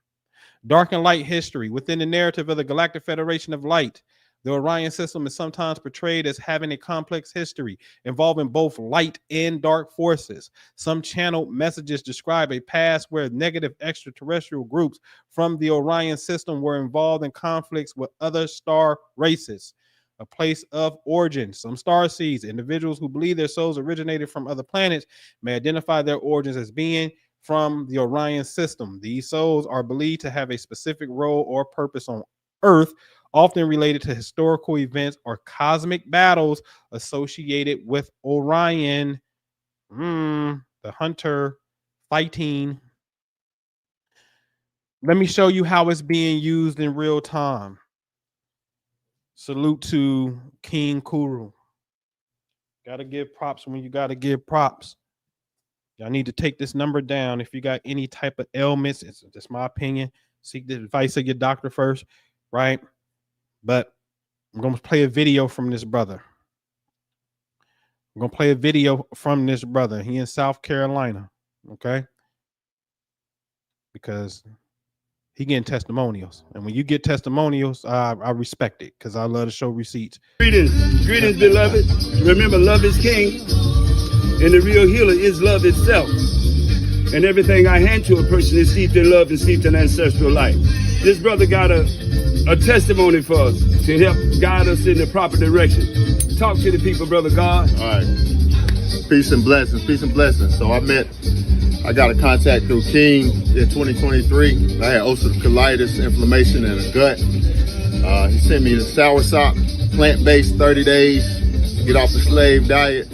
Dark and light history. Within the narrative of the Galactic Federation of Light, the Orion system is sometimes portrayed as having a complex history involving both light and dark forces. Some channeled messages describe a past where negative extraterrestrial groups from the Orion system were involved in conflicts with other star races. A place of origin. Some starseeds, individuals who believe their souls originated from other planets, may identify their origins as being from the Orion system. These souls are believed to have a specific role or purpose on Earth, often related to historical events or cosmic battles associated with Orion. The hunter fighting. Let me show you how it's being used in real time. Salute to King Kuru. Gotta give props when you gotta give props. Y'all need to take this number down if you got any type of ailments. It's just my opinion. Seek the advice of your doctor first, right? But I'm gonna play a video from this brother. He in South Carolina, okay? Because he getting testimonials, and when you get testimonials, I respect it because I love to show receipts. Greetings, beloved. Remember, love is king, and the real healer is love itself. And everything I hand to a person is steeped in love and steeped in ancestral life. This brother got a testimony for us to help guide us in the proper direction. Talk to the people, brother God. All right. Peace and blessings, peace and blessings. So I got a contact through King in 2023. I had ulcerative colitis, inflammation in the gut. He sent me the soursop, plant-based 30 days, get off the slave diet.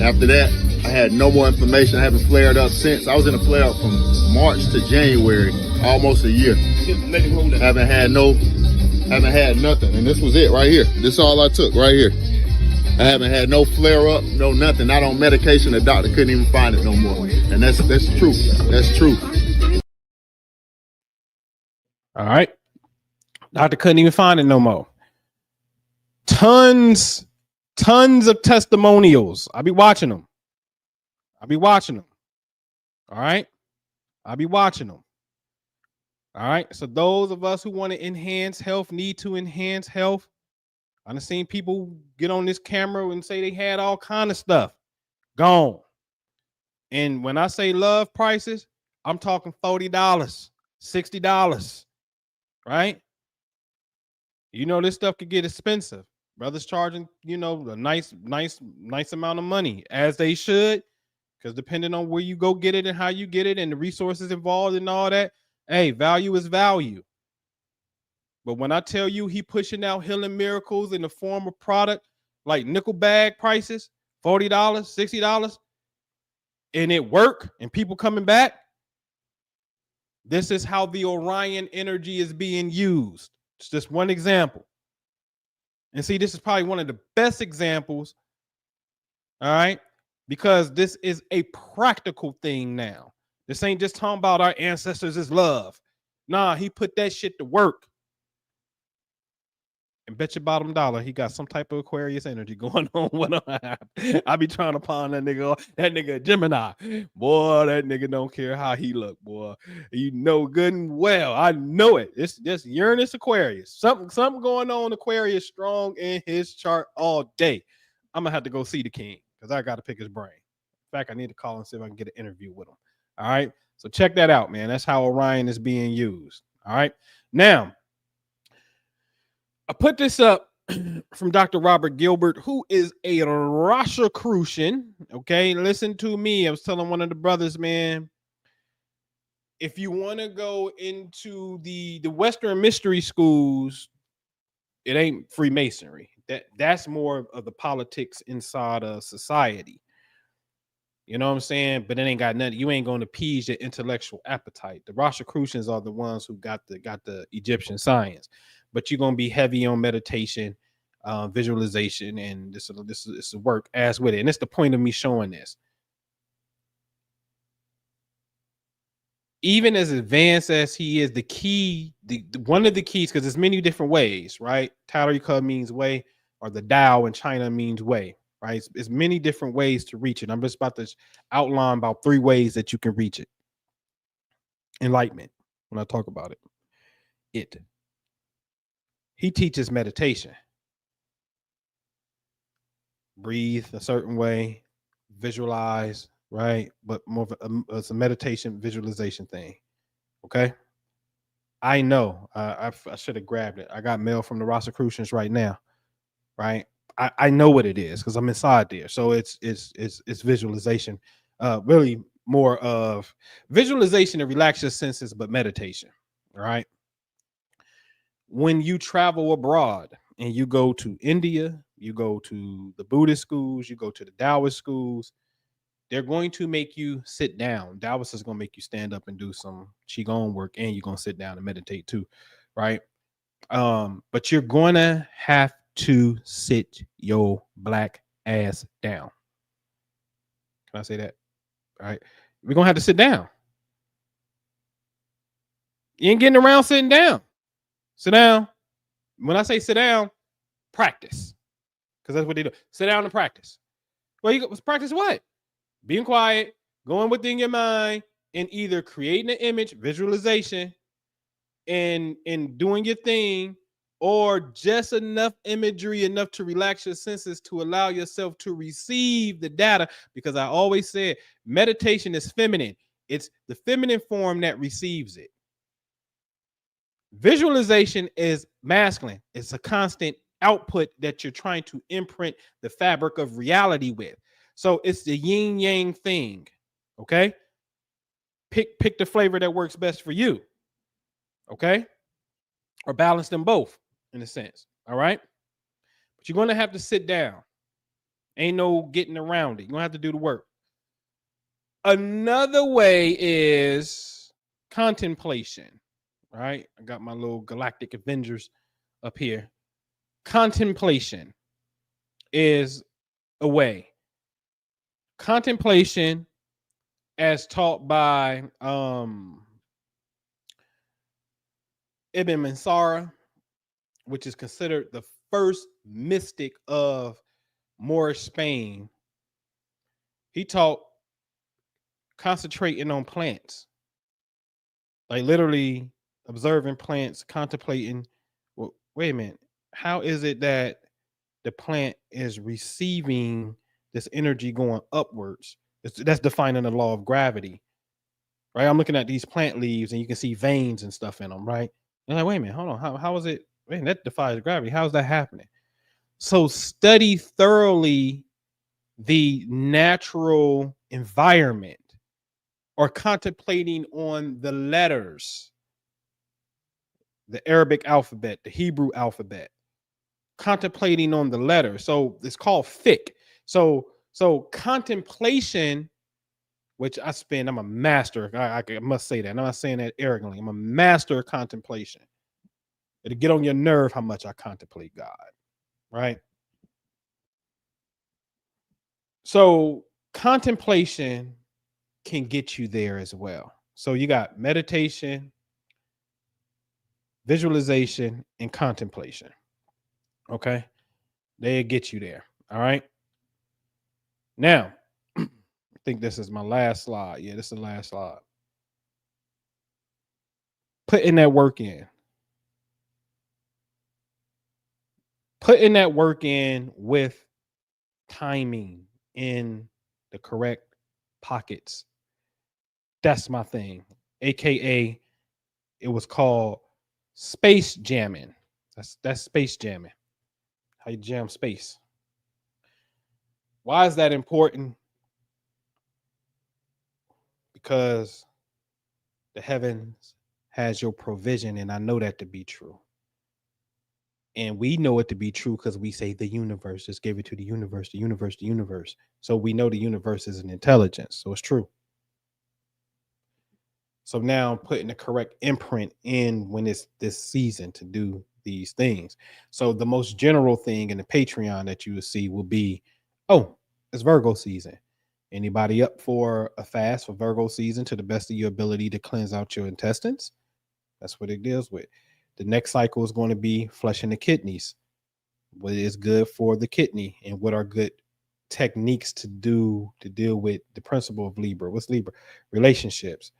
After that, I had no more inflammation. I haven't flared up since. I was in a flare up from March to January, almost a year. Haven't had nothing. And this was it right here. This is all I took right here. I haven't had no flare up, no nothing. Not on medication. The doctor couldn't even find it no more. And that's true. That's true. All right. Doctor couldn't even find it no more. Tons of testimonials. I'll be watching them. All right. I'll be watching them. All right. So those of us who want to enhance health, need to enhance health. I've seen people get on this camera and say they had all kind of stuff gone. And when I say love prices, I'm talking $40, $60, right? You know, this stuff could get expensive. Brothers charging, you know, a nice amount of money, as they should, because depending on where you go get it and how you get it and the resources involved and all that, hey, value is value. But when I tell you he pushing out healing miracles in the form of product like nickel bag prices, $40, $60, and it work and people coming back, this is how the Orion energy is being used. It's just one example. And see, this is probably one of the best examples, all right, because this is a practical thing now. This ain't just talking about our ancestors is love. Nah, he put that shit to work. And bet your bottom dollar he got some type of Aquarius energy going on with him. I be trying to pawn that nigga Gemini. Boy, that nigga don't care how he look, boy. You know good and well. I know it. It's just Uranus Aquarius. Something going on Aquarius strong in his chart all day. I'm gonna have to go see the king because I gotta pick his brain. In fact, I need to call and see if I can get an interview with him. All right. So check that out, man. That's how Orion is being used. All right. Now, I put this up from Dr. Robert Gilbert, who is a Rosicrucian. Okay, listen to me. I was telling one of the brothers, man, if you want to go into the Western mystery schools, it ain't Freemasonry. That's more of the politics inside of society. You know what I'm saying? But it ain't got nothing. You ain't going to appease your intellectual appetite. The Rosicrucians are the ones who got the Egyptian science. But you're going to be heavy on meditation, visualization, and this is work as with it. And it's the point of me showing this. Even as advanced as he is, the key, one of the keys, because there's many different ways, right? Tarika means way, or the Tao in China means way, right? It's many different ways to reach it. I'm just about to outline about 3 ways that you can reach it. Enlightenment, when I talk about it. He teaches meditation. Breathe a certain way, visualize, right? But more of it's a meditation visualization thing. Okay. I know. I should have grabbed it. I got mail from the Rosicrucians right now. Right. I know what it is because I'm inside there. So it's visualization. Really more of visualization to relax your senses, but meditation. All right. When you travel abroad and you go to India, you go to the Buddhist schools, you go to the Taoist schools, they're going to make you sit down. Taoist is going to make you stand up and do some Qigong work, and you're going to sit down and meditate too, right? But you're going to have to sit your black ass down. Can I say that? All right. We're going to have to sit down. You ain't getting around sitting down. Sit down. When I say sit down, practice. Because that's what they do. Sit down and practice. Well, you practice what? Being quiet, going within your mind, and either creating an image, visualization, and doing your thing, or just enough imagery, enough to relax your senses to allow yourself to receive the data. Because I always said meditation is feminine. It's the feminine form that receives it. Visualization is masculine. It's a constant output that you're trying to imprint the fabric of reality with. So it's the yin yang thing. Okay. Pick the flavor that works best for you. Okay. Or balance them both in a sense. All right. But you're going to have to sit down. Ain't no getting around it. You're going to have to do the work. Another way is contemplation. Right. I got my little galactic Avengers up here. Contemplation is a way. Contemplation, as taught by Ibn Mansara, which is considered the first mystic of Moorish Spain, he taught concentrating on plants, like literally observing plants, contemplating. Well, wait a minute, how is it that the plant is receiving this energy going upwards? That's defining the law of gravity, right? I'm looking at these plant leaves and you can see veins and stuff in them, right? And I'm like, wait a minute, hold on, how is it? Man, that defies gravity. How's that happening? So study thoroughly the natural environment, or contemplating on the letters, the Arabic alphabet, the Hebrew alphabet, contemplating on the letters. So it's called fiqh. So contemplation, which I'm a master. I must say that. I'm not saying that arrogantly. I'm a master of contemplation. It'll get on your nerve how much I contemplate God, right? So contemplation can get you there as well. So you got meditation, visualization, and contemplation. Okay. They'll get you there. All right. Now, I think this is my last slide. Yeah, this is the last slide. Putting that work in. Putting that work in with timing in the correct pockets. That's my thing. AKA, it was called space jamming. That's space jamming. How you jam space. Why is that important? Because the heavens has your provision, and I know that to be true. And we know it to be true because we say the universe. Just gave it to the universe, the universe, the universe. So we know the universe is an intelligence. So it's true. So now I'm putting the correct imprint in when it's this season to do these things. So the most general thing in the Patreon that you will see will be, oh, it's Virgo season. Anybody up for a fast for Virgo season to the best of your ability to cleanse out your intestines? That's what it deals with. The next cycle is going to be flushing the kidneys. What is good for the kidney and what are good techniques to do to deal with the principle of Libra. What's Libra? Relationships.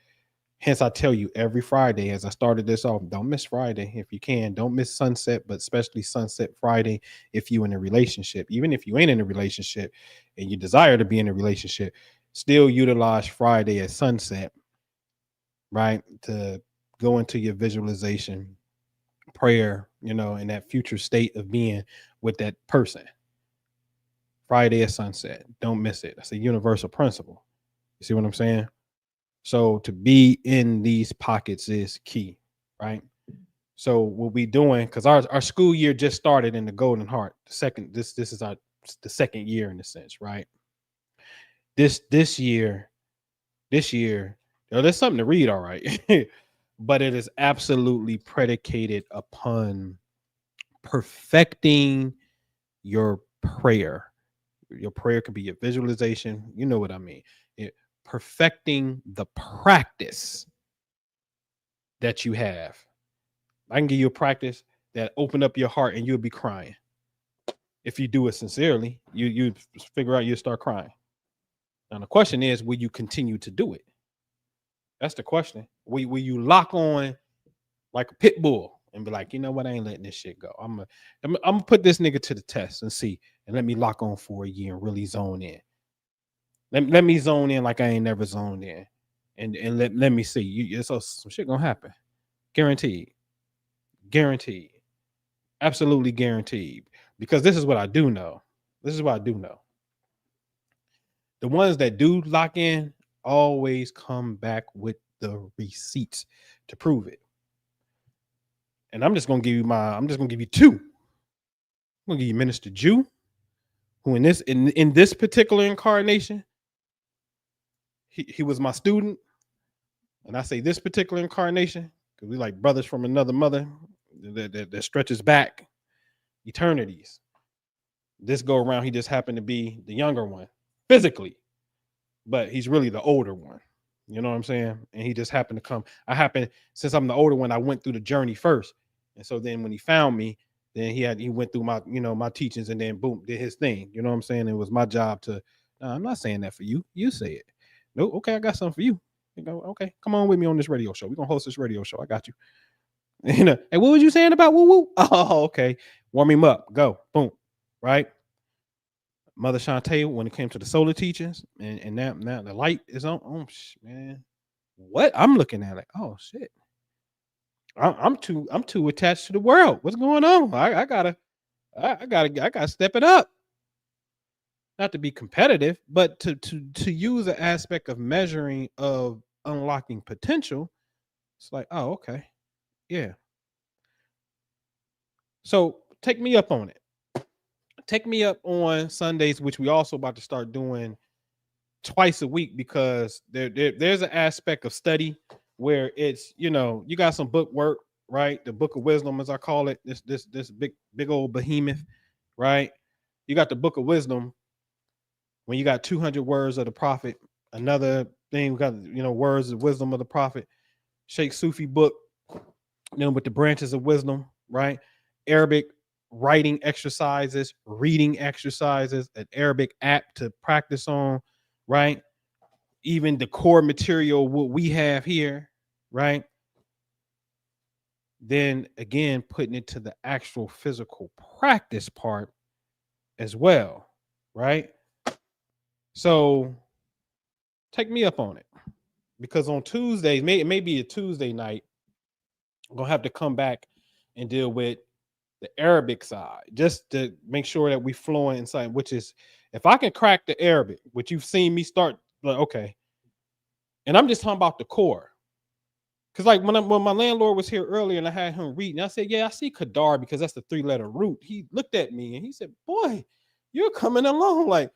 Hence, I tell you every Friday as I started this off, don't miss Friday if you can. Don't miss sunset, but especially sunset Friday if you're in a relationship. Even if you ain't in a relationship and you desire to be in a relationship, still utilize Friday at sunset, right? To go into your visualization, prayer, in that future state of being with that person. Friday at sunset. Don't miss it. That's a universal principle. You see what I'm saying? So to be in these pockets is key, right? So what we doing, because our school year just started in the Golden Heart. This is the second year in a sense, right? This year, there's something to read, all right. But it is absolutely predicated upon perfecting your prayer. Your prayer could be your visualization. You know what I mean? Perfecting the practice that you have. I can give you a practice that open up your heart and you'll be crying. If you do it sincerely, you figure out you'll start crying. Now the question is, will you continue to do it? That's the question. Will you lock on like a pit bull and be like, you know what, I ain't letting this shit go. I'm gonna put this nigga to the test and see, and let me lock on for a year and really zone in. Let me zone in like I ain't never zoned in, and let me see. So some shit gonna happen, guaranteed, absolutely guaranteed. Because this is what I do know. The ones that do lock in always come back with the receipts to prove it. And I'm just gonna give you two. I'm gonna give you Minister Jew, who in this particular incarnation, he was my student. And I say this particular incarnation because we like brothers from another mother that stretches back eternities. This go around, he just happened to be the younger one physically, but he's really the older one. You know what I'm saying? And he just happened to come. Since I'm the older one, I went through the journey first. And so then when he found me, then he went through my teachings, and then boom, did his thing. You know what I'm saying? It was my job to, no, I'm not saying that for you. You say it. No, okay, I got something for you. You go, okay, come on with me on this radio show. We're gonna host this radio show. I got you. You know, hey, what was you saying about woo woo? Oh, okay. Warm him up. Go. Boom. Right. Mother Shantae, when it came to the solar teachings, and now the light is on. Oh man. What? I'm looking at it. Oh shit. I'm too attached to the world. What's going on? I gotta step it up. Not to be competitive, but to use an aspect of measuring of unlocking potential. It's like, oh, okay. Yeah. So take me up on it. Take me up on Sundays, which we also about to start doing twice a week, because there's an aspect of study where it's, you got some book work, right? The book of wisdom, as I call it, this big old behemoth, right? You got the book of wisdom when you got 200 words of the prophet. Another thing, we got, words of wisdom of the prophet. Sheikh Sufi book, with the branches of wisdom, right? Arabic writing exercises, reading exercises, an Arabic app to practice on, right? Even the core material, what we have here, right? Then again, putting it to the actual physical practice part as well, right? So take me up on it, because on Tuesdays, it may be a Tuesday night, I'm gonna have to come back and deal with the Arabic side, just to make sure that we fluent inside, which is, if I can crack the Arabic, which you've seen me start, like, okay. And I'm just talking about the core. Because like when my landlord was here earlier and I had him reading, I said, yeah, I see Kadar because that's the 3-letter root. He looked at me and he said, boy, you're coming along. Like,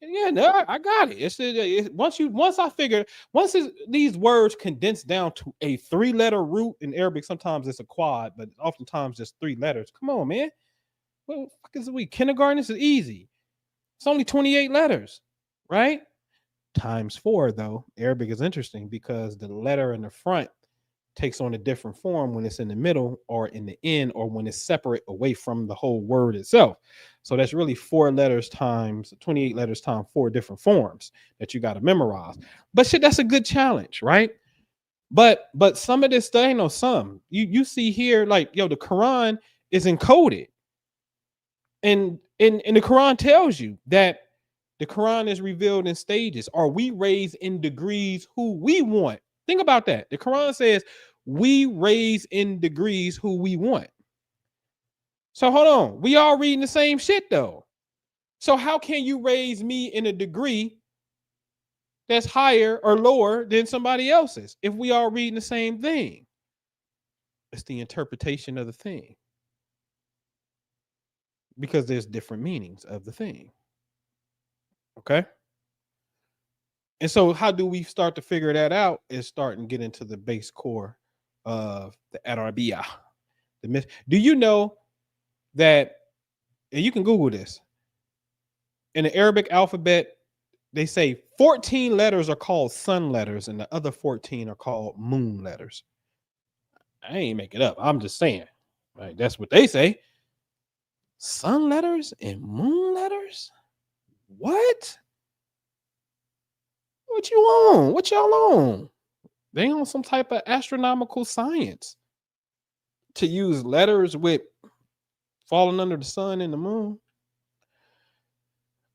yeah, no, I got it. Once these words condense down to a 3-letter root in Arabic, sometimes it's a quad, but oftentimes just 3 letters. Come on, man. What the fuck is we? Kindergarten, this is easy. It's only 28 letters, right? Times 4, though. Arabic is interesting because the letter in the front takes on a different form when it's in the middle or in the end, or when it's separate away from the whole word itself. So that's really 4 letters times 28 letters times 4 different forms that you got to memorize. But shit, that's a good challenge, right? But some of this stuff, some you see here, like, the Quran is encoded, and the Quran tells you that the Quran is revealed in stages. Are we raised in degrees who we want? Think about that. The Quran says we raise in degrees who we want. So hold on. We all reading the same shit though. So how can you raise me in a degree that's higher or lower than somebody else's if we all reading the same thing? It's the interpretation of the thing, because there's different meanings of the thing. Okay. And so how do we start to figure that out? Is start and get into the base core of the Arabiya. Do you know that, and you can Google this, in the Arabic alphabet, they say 14 letters are called sun letters and the other 14 are called moon letters. I ain't make it up. I'm just saying, right? That's what they say. Sun letters and moon letters? What? What you on? What y'all on? They on some type of astronomical science to use letters with falling under the sun and the moon.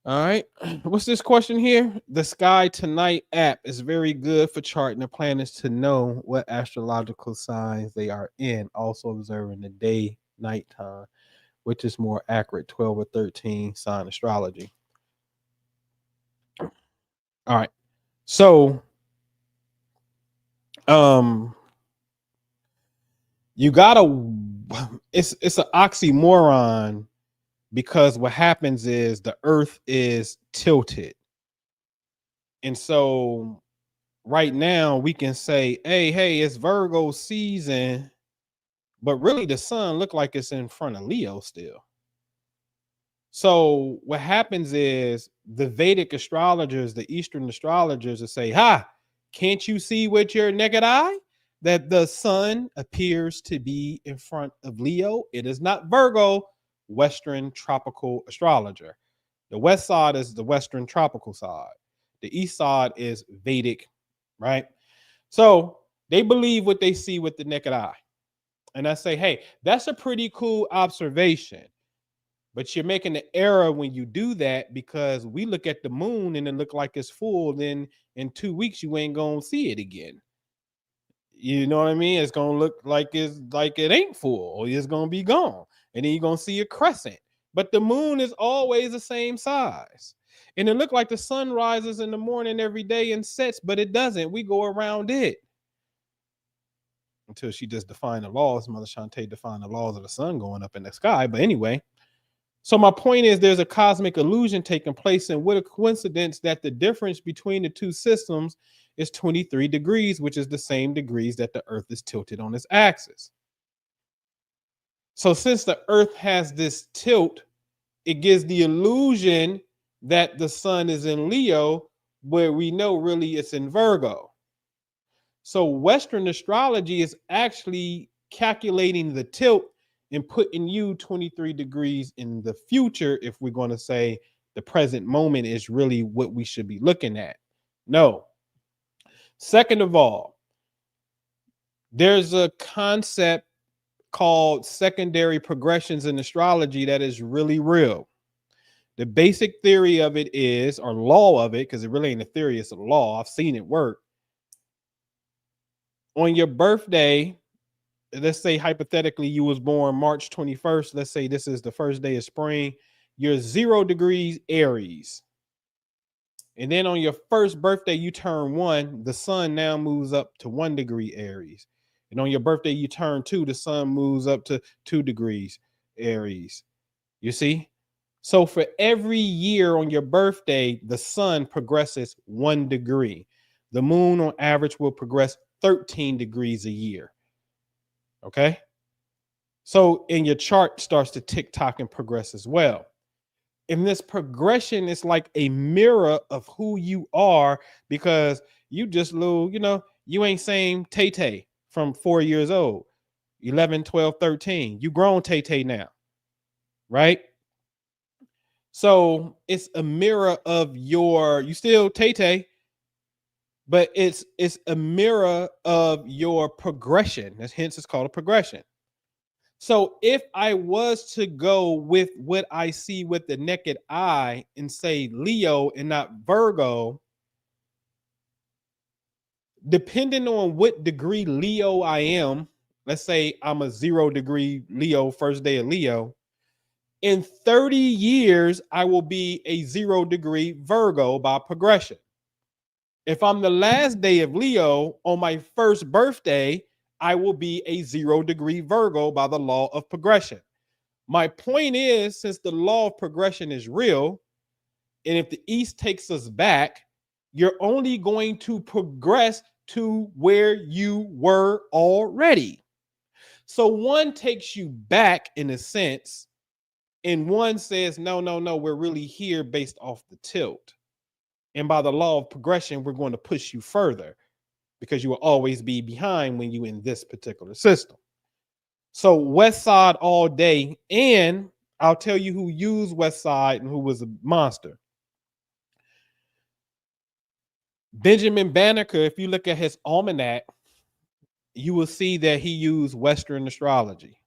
All right. What's this question here? The Sky Tonight app is very good for charting the planets to know what astrological signs they are in. Also observing the day, nighttime, which is more accurate, 12 or 13 sign astrology. All right. So you gotta, it's an oxymoron, because what happens is the earth is tilted. And so right now we can say, hey, it's Virgo season, but really the sun look like it's in front of Leo still. So what happens is the Vedic astrologers, the Eastern astrologers will say, can't you see with your naked eye that the sun appears to be in front of Leo? It is not Virgo. Western tropical astrologer. The west side is the Western tropical side. The east side is Vedic, right? So they believe what they see with the naked eye. And I say, hey, that's a pretty cool observation. But you're making an error when you do that, because we look at the moon and it look like it's full. Then in 2 weeks, you ain't going to see it again. You know what I mean? It's going to look like it ain't full, or it's going to be gone. And then you're going to see a crescent. But the moon is always the same size. And it look like the sun rises in the morning every day and sets, but it doesn't. We go around it. Until she just defined the laws. Mother Shantae defined the laws of the sun going up in the sky. But anyway, so my point is there's a cosmic illusion taking place, and what a coincidence that the difference between the two systems is 23 degrees, which is the same degrees that the earth is tilted on its axis. So since the earth has this tilt, it gives the illusion that the sun is in Leo, where we know really it's in Virgo. So Western astrology is actually calculating the tilt and putting you 23 degrees in the future, if we're going to say the present moment is really what we should be looking at. No. Second of all, there's a concept called secondary progressions in astrology that is really real. The basic theory of it is, or law of it, because it really ain't a theory, it's a law. I've seen it work. On your birthday, let's say hypothetically you was born March 21st. Let's say this is the first day of spring. You're 0 degrees Aries. And then on your first birthday, you turn 1. The sun now moves up to 1 degree Aries. And on your birthday, you turn 2. The sun moves up to 2 degrees Aries. You see? So for every year on your birthday, the sun progresses 1 degree. The moon on average will progress 13 degrees a year. Okay. So in your chart starts to tick tock and progress as well. In this progression, it's like a mirror of who you are, because you just little, you ain't same Tay-Tay from 4 years old, 11, 12, 13. You grown Tay-Tay now, right? So it's a mirror of you still Tay-Tay, but it's a mirror of your progression. Hence it's called a progression. So if I was to go with what I see with the naked eye and say Leo and not Virgo, depending on what degree Leo I am, let's say I'm a 0 degree Leo, first day of Leo, in 30 years, I will be a 0 degree Virgo by progression. If I'm the last day of Leo on my first birthday, I will be a 0 degree Virgo by the law of progression. My point is, since the law of progression is real, and if the East takes us back, you're only going to progress to where you were already. So one takes you back in a sense, and one says, no, we're really here based off the tilt. And by the law of progression, we're going to push you further, because you will always be behind when you're in this particular system. So West Side all day. And I'll tell you who used West Side and who was a monster. Benjamin Banneker, if you look at his almanac, you will see that he used Western astrology.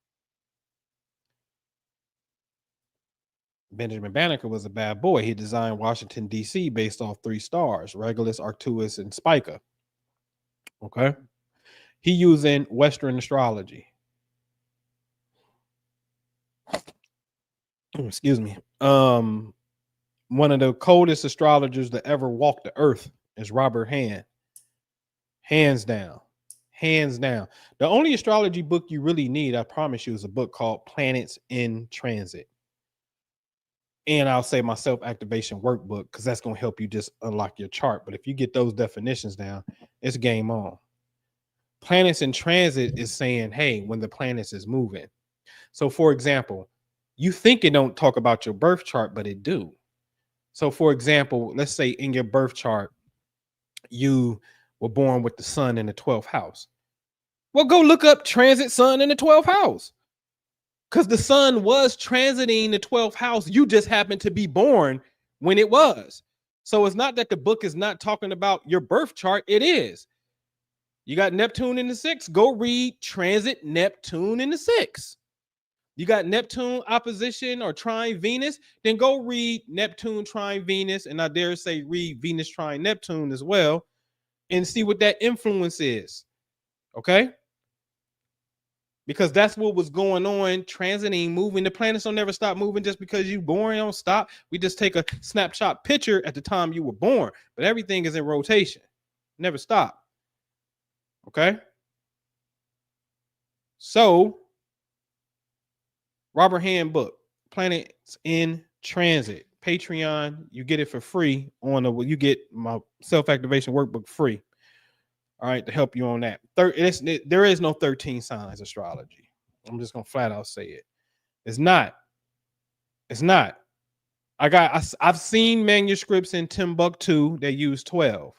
Benjamin Banneker was a bad boy. He designed Washington, D.C. based off 3 stars, Regulus, Arcturus, and Spica. Okay. He using Western astrology. Excuse me. one of the coldest astrologers to ever walk the earth is Robert Hand. Hands down. Hands down. The only astrology book you really need, I promise you, is a book called Planets in Transit. And I'll say my self-activation workbook, because that's going to help you just unlock your chart. But if you get those definitions down, it's game on. Planets in transit is saying, hey, when the planets is moving. So for example, you think it don't talk about your birth chart, but it do. So for example, let's say in your birth chart, you were born with the sun in the 12th house. Well, go look up transit sun in the 12th house. Because the sun was transiting the 12th house. You just happened to be born when it was. So it's not that the book is not talking about your birth chart. It is. You got Neptune in the 6th. Go read transit Neptune in the 6th. You got Neptune opposition or trine Venus. Then go read Neptune trine Venus. And I dare say read Venus trine Neptune as well. And see what that influence is. Okay? Because that's what was going on, transiting, moving. The planets don't never stop moving just because you born, don't stop. We just take a snapshot picture at the time you were born. But everything is in rotation. Never stop. Okay? So, Robert Hand book, Planets in Transit. Patreon, you get it for free. You get my self-activation workbook free. All right, to help you on that. There is no 13 signs astrology. I'm just gonna flat out say it. It's not. It's not. I've seen manuscripts in Timbuktu that use 12.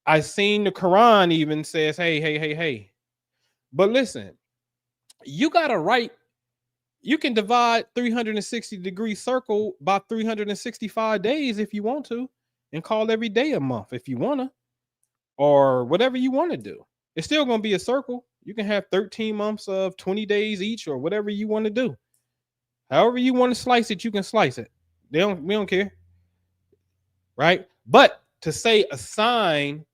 I've seen the Quran even says, hey. But listen, you gotta write. You can divide 360-degree circle by 365 days if you want to, and call every day a month if you wanna. Or whatever you want to do. It's still going to be a circle. You can have 13 months of 20 days each or whatever you want to do. However you want to slice it, you can slice it. We don't care. Right? But to say a sign,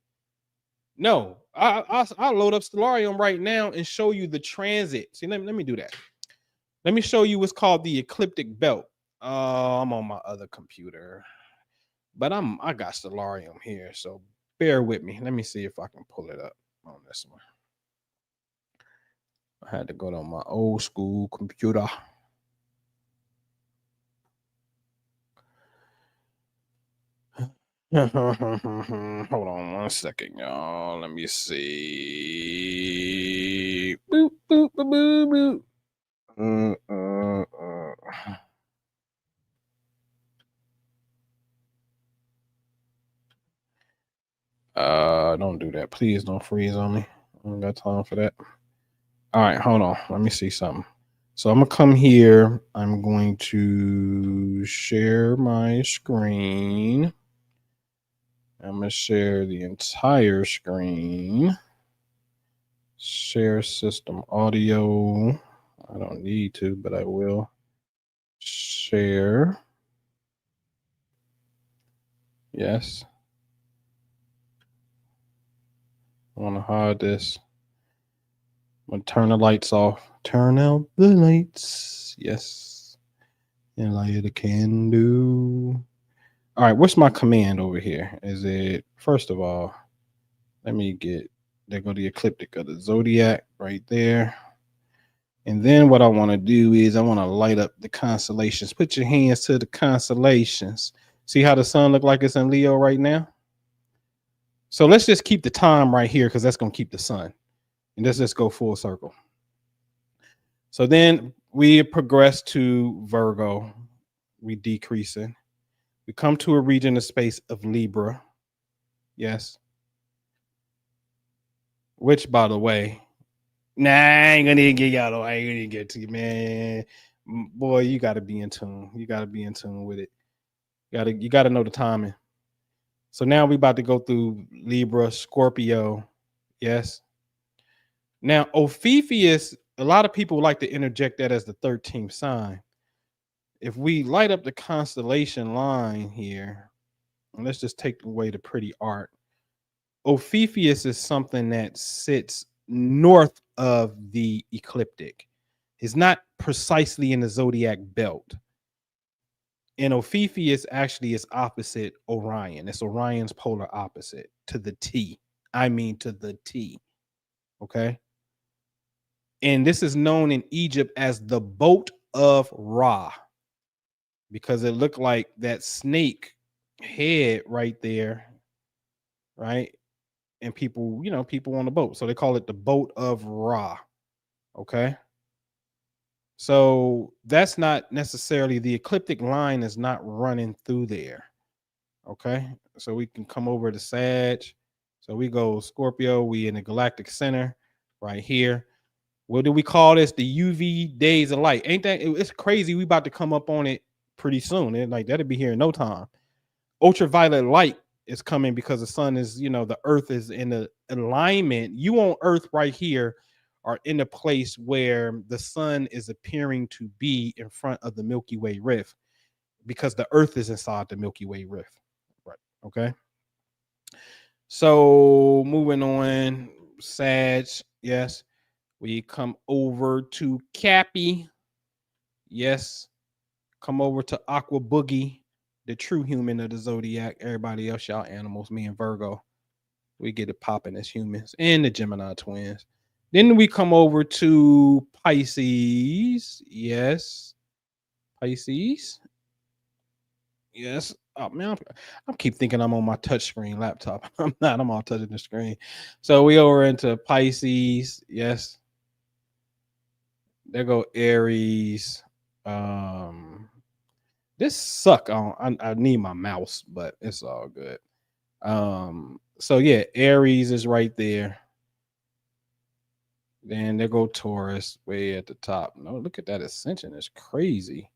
no. I'll load up Stellarium right now and show you the transit. See, let me do that. Let me show you what's called the ecliptic belt. I'm on my other computer. But I got Stellarium here, so bear with me. Let me see if I can pull it up on this one. I had to go to my old school computer. Hold on one second, y'all. Let me see. Boop, boop, boop, boop, don't do that. Please don't freeze on me. I don't got time for that. All right, hold on. Let me see something. So I'm gonna come here. I'm going to share my screen. I'm gonna share the entire screen. Share system audio. I don't need to, but I will. Share. Yes. I want to hide this. I'm going to turn the lights off. Turn out the lights. Yes. And light a candle. All right. What's my command over here? Is it, first of all, let me get, there go the ecliptic of the zodiac right there. And then what I want to do is I want to light up the constellations. Put your hands to the constellations. See how the sun look like it's in Leo right now? So let's just keep the time right here because that's going to keep the sun. And let's just go full circle. So then we progress to Virgo. We decreasing. We come to a region of space of Libra. Yes. Which, by the way, I ain't gonna get y'all. I ain't gonna get to you, man. Boy, you gotta be in tune. You gotta be in tune with it. You gotta know the timing. So now we about to go through Libra, Scorpio. Yes. Now, Ophiuchus, a lot of people like to interject that as the 13th sign. If we light up the constellation line here, and let's just take away the pretty art. Ophiuchus is something that sits north of the ecliptic. It's not precisely in the zodiac belt. And Ophiuchus actually is opposite Orion. It's Orion's polar opposite to the T. I mean to the T. Okay. And this is known in Egypt as the boat of Ra, because it looked like that snake head right there, right? And people, people on the boat. So they call it the boat of Ra. Okay. So that's not necessarily, the ecliptic line is not running through there. Okay. So we can come over to Sag. So we go Scorpio, we in the galactic center right here. What do we call this? The UV days of light. Ain't that, it's crazy. We about to come up on it pretty soon. And like that'll be here in no time. Ultraviolet light is coming because the sun is, the earth is in the alignment. You on earth right here are in a place where the sun is appearing to be in front of the Milky Way rift, because the earth is inside the Milky Way rift. Right. Okay. So moving on, Sag. Yes. We come over to Cappy. Yes. Come over to Aqua Boogie, the true human of the zodiac. Everybody else, y'all animals. Me and Virgo, we get it popping as humans, and the Gemini twins. Then we come over to Pisces. Yes. Pisces. Yes. Oh man, I keep thinking I'm on my touchscreen laptop. I'm not. I'm all touching the screen. So we over into Pisces. Yes. There go Aries. This suck. I need my mouse, but it's all good. So yeah, Aries is right there. Then there go Taurus way at the top. No, look at that Ascension. It's crazy.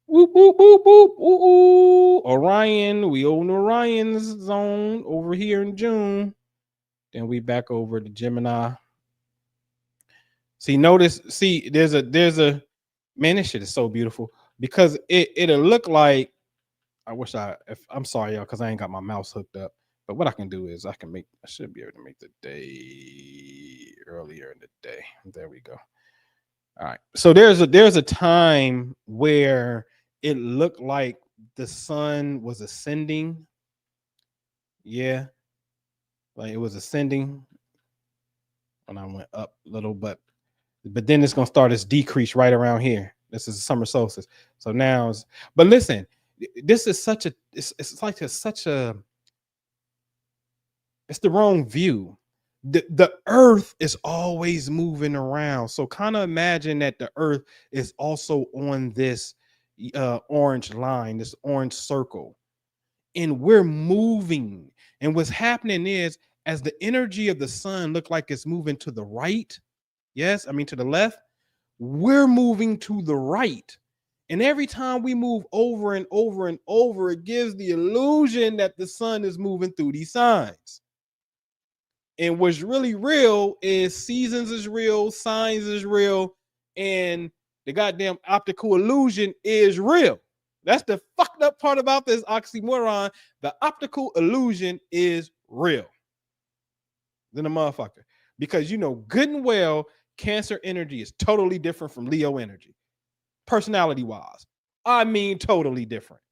Whoop, whoop, whoop, whoop. Ooh, ooh. Orion. We own Orion's zone over here in June. Then we back over to Gemini. See, notice, there's a man, this shit is so beautiful, because it'll look like, I'm sorry, y'all, because I ain't got my mouse hooked up. But what I can do is I should be able to make the day earlier in the day. There we go. All right. So there's a time where it looked like the sun was ascending. Yeah. Like it was ascending when I went up a little, but then it's going to start its decrease right around here. This is the summer solstice. So now, but listen, this is it's the wrong view. The earth is always moving around. So kind of imagine that the earth is also on this orange line, this orange circle, and we're moving. And what's happening is, as the energy of the sun look like it's moving to the right, yes, I mean to the left, we're moving to the right. And every time we move over and over and over, it gives the illusion that the sun is moving through these signs. And what's really real is seasons is real, signs is real, and the goddamn optical illusion is real. That's the fucked up part about this oxymoron. The optical illusion is real than a motherfucker. Because you know good and well, Cancer energy is totally different from Leo energy. Personality-wise. I mean totally different.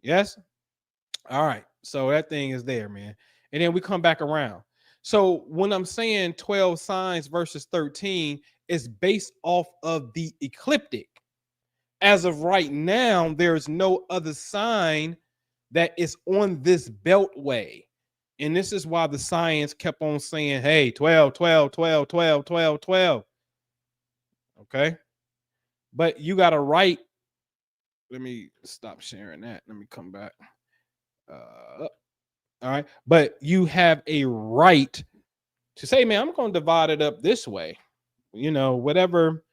Yes? All right. So that thing is there, man. And then we come back around. So when I'm saying 12 signs versus 13, it's based off of the ecliptic. As of right now, there's no other sign that is on this beltway. And this is why the science kept on saying, hey, 12, 12, 12, 12, 12, 12. Okay. But you got to write. Let me stop sharing that. Let me come back. All right. But you have a right to say, man, I'm going to divide it up this way. You know, whatever.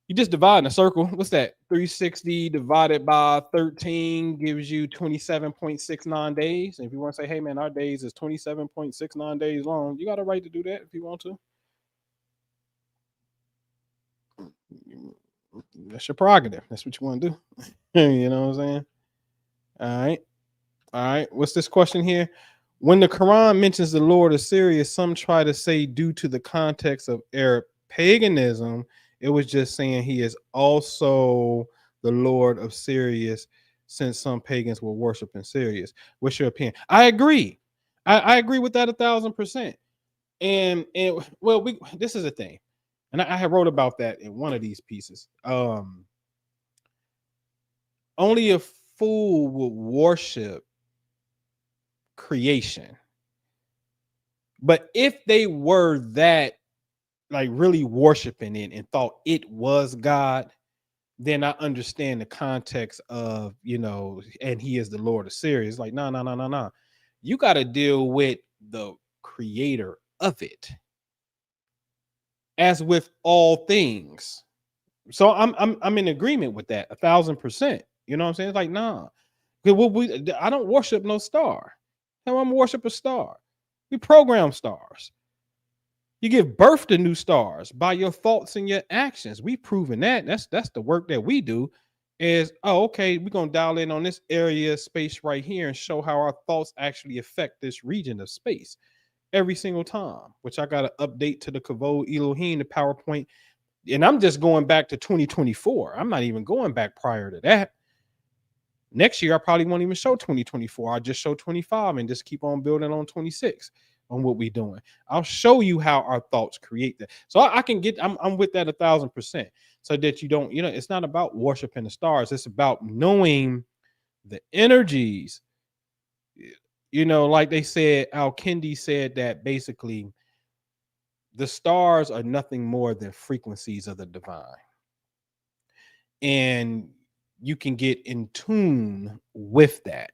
You just divide in a circle. What's that? 360 divided by 13 gives you 27.69 days. And if you want to say, hey, man, our days is 27.69 days long, you got a right to do that if you want to. That's your prerogative. That's what you want to do. You know what I'm saying? All right. All right. What's this question here? When the Quran mentions the Lord of Sirius, some try to say due to the context of Arab paganism, it was just saying he is also the Lord of Sirius, since some pagans were worshiping Sirius. What's your opinion? I agree. I agree with that 1,000%. And well, this is a thing, and I wrote about that in one of these pieces. Only a fool would worship creation. But if they were that, like, really worshiping it and thought it was God, then I understand the context of, and he is the Lord of Sirius. Like, no. You got to deal with the creator of it, as with all things. So I'm in agreement with that 1,000%. You know what I'm saying? It's like, nah, I don't worship no star. How I'm gonna worship a star? We program stars. You give birth to new stars by your thoughts and your actions. We've proven that. That's the work that we do. Is, okay, we're gonna dial in on this area of space right here and show how our thoughts actually affect this region of space every single time. Which I got to update to the Kavod Elohim, the PowerPoint, and I'm just going back to 2024. I'm not even going back prior to that. Next year, I probably won't even show 2024. I'll just show 25 and just keep on building on 26 on what we're doing. I'll show you how our thoughts create that. So I can get, I'm with that 1,000%. So that you don't, it's not about worshiping the stars. It's about knowing the energies. Like they said, Al-Kindi said that basically the stars are nothing more than frequencies of the divine. And you can get in tune with that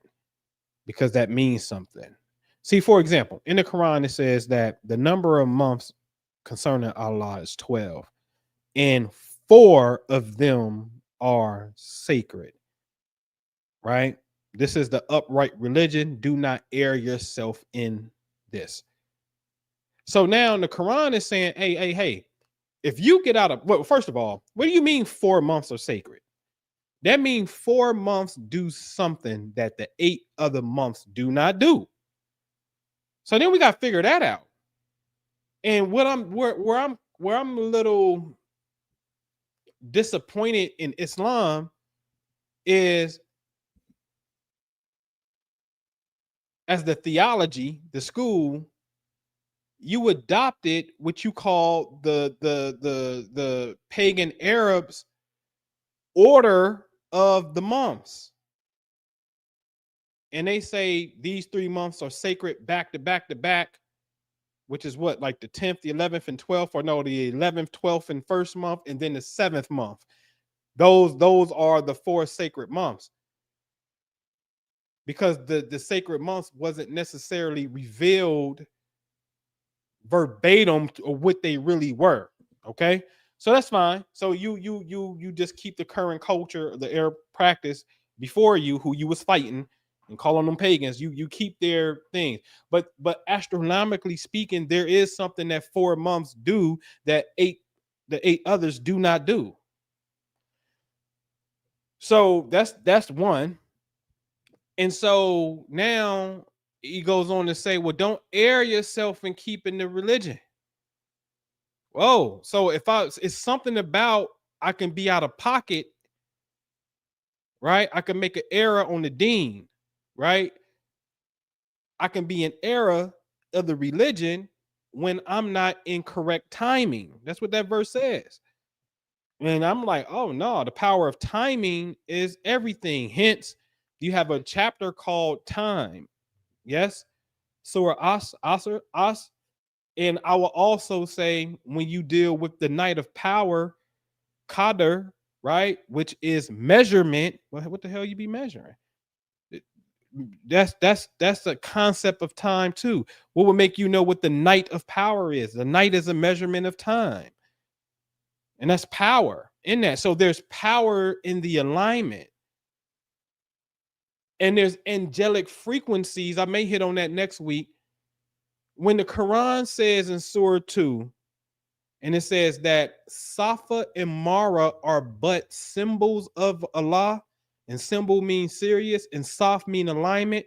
because that means something. See, for example, in the Quran, it says that the number of months concerning Allah is 12, and 4 of them are sacred, right? This is the upright religion. Do not err yourself in this. So now the Quran is saying, hey, if you get out of, well, first of all, what do you mean 4 months are sacred? That means 4 months do something that the 8 other months do not do. So then we got to figure that out. And where I'm a little disappointed in Islam is, as the theology, the school, you adopted what you call the pagan Arabs order of the months. And they say these 3 months are sacred back to back to back, which is what, like the 10th, the 11th, and 12th, or no, the 11th, 12th, and 1st month, and then the 7th month. Those are the 4 sacred months. Because the sacred months wasn't necessarily revealed verbatim or what they really were. Okay, so that's fine. So you just keep the current culture, the Arab practice before you, who you was fighting and calling them pagans. You keep their things, but astronomically speaking, there is something that 4 months do that the 8 others do not do. So that's one. And so now he goes on to say, well, don't err yourself in keeping the religion. Whoa. So it's something about, I can be out of pocket, right? I can make an error on the deen, right? I can be an error of the religion when I'm not in correct timing. That's what that verse says. And I'm like, oh no, the power of timing is everything. Hence, you have a chapter called Time. Yes. Surah As. And I will also say, when you deal with the night of power, Qadr, right, which is measurement. What the hell you be measuring? That's the concept of time too. What would make you know what the night of power is? The night is a measurement of time. And that's power in that. So there's power in the alignment. And there's angelic frequencies. I may hit on that next week. When the Quran says in Surah 2, and it says that Safa and Mara are but symbols of Allah, and symbol means Sirius, and Saf mean alignment.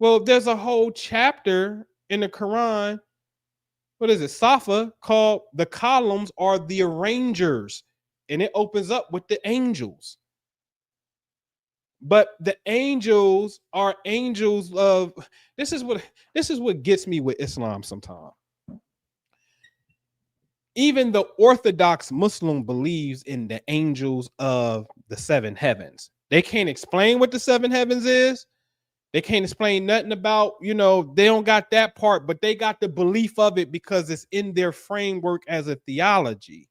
Well, there's a whole chapter in the Quran, what is it, Safa, called the columns are the arrangers. and it opens up with the angels. But the angels are angels of, this is what gets me with Islam sometimes. Even the Orthodox Muslim believes in the angels of the seven heavens. They can't explain what the seven heavens is. They can't explain nothing about, they don't got that part, but they got the belief of it because it's in their framework as a theology.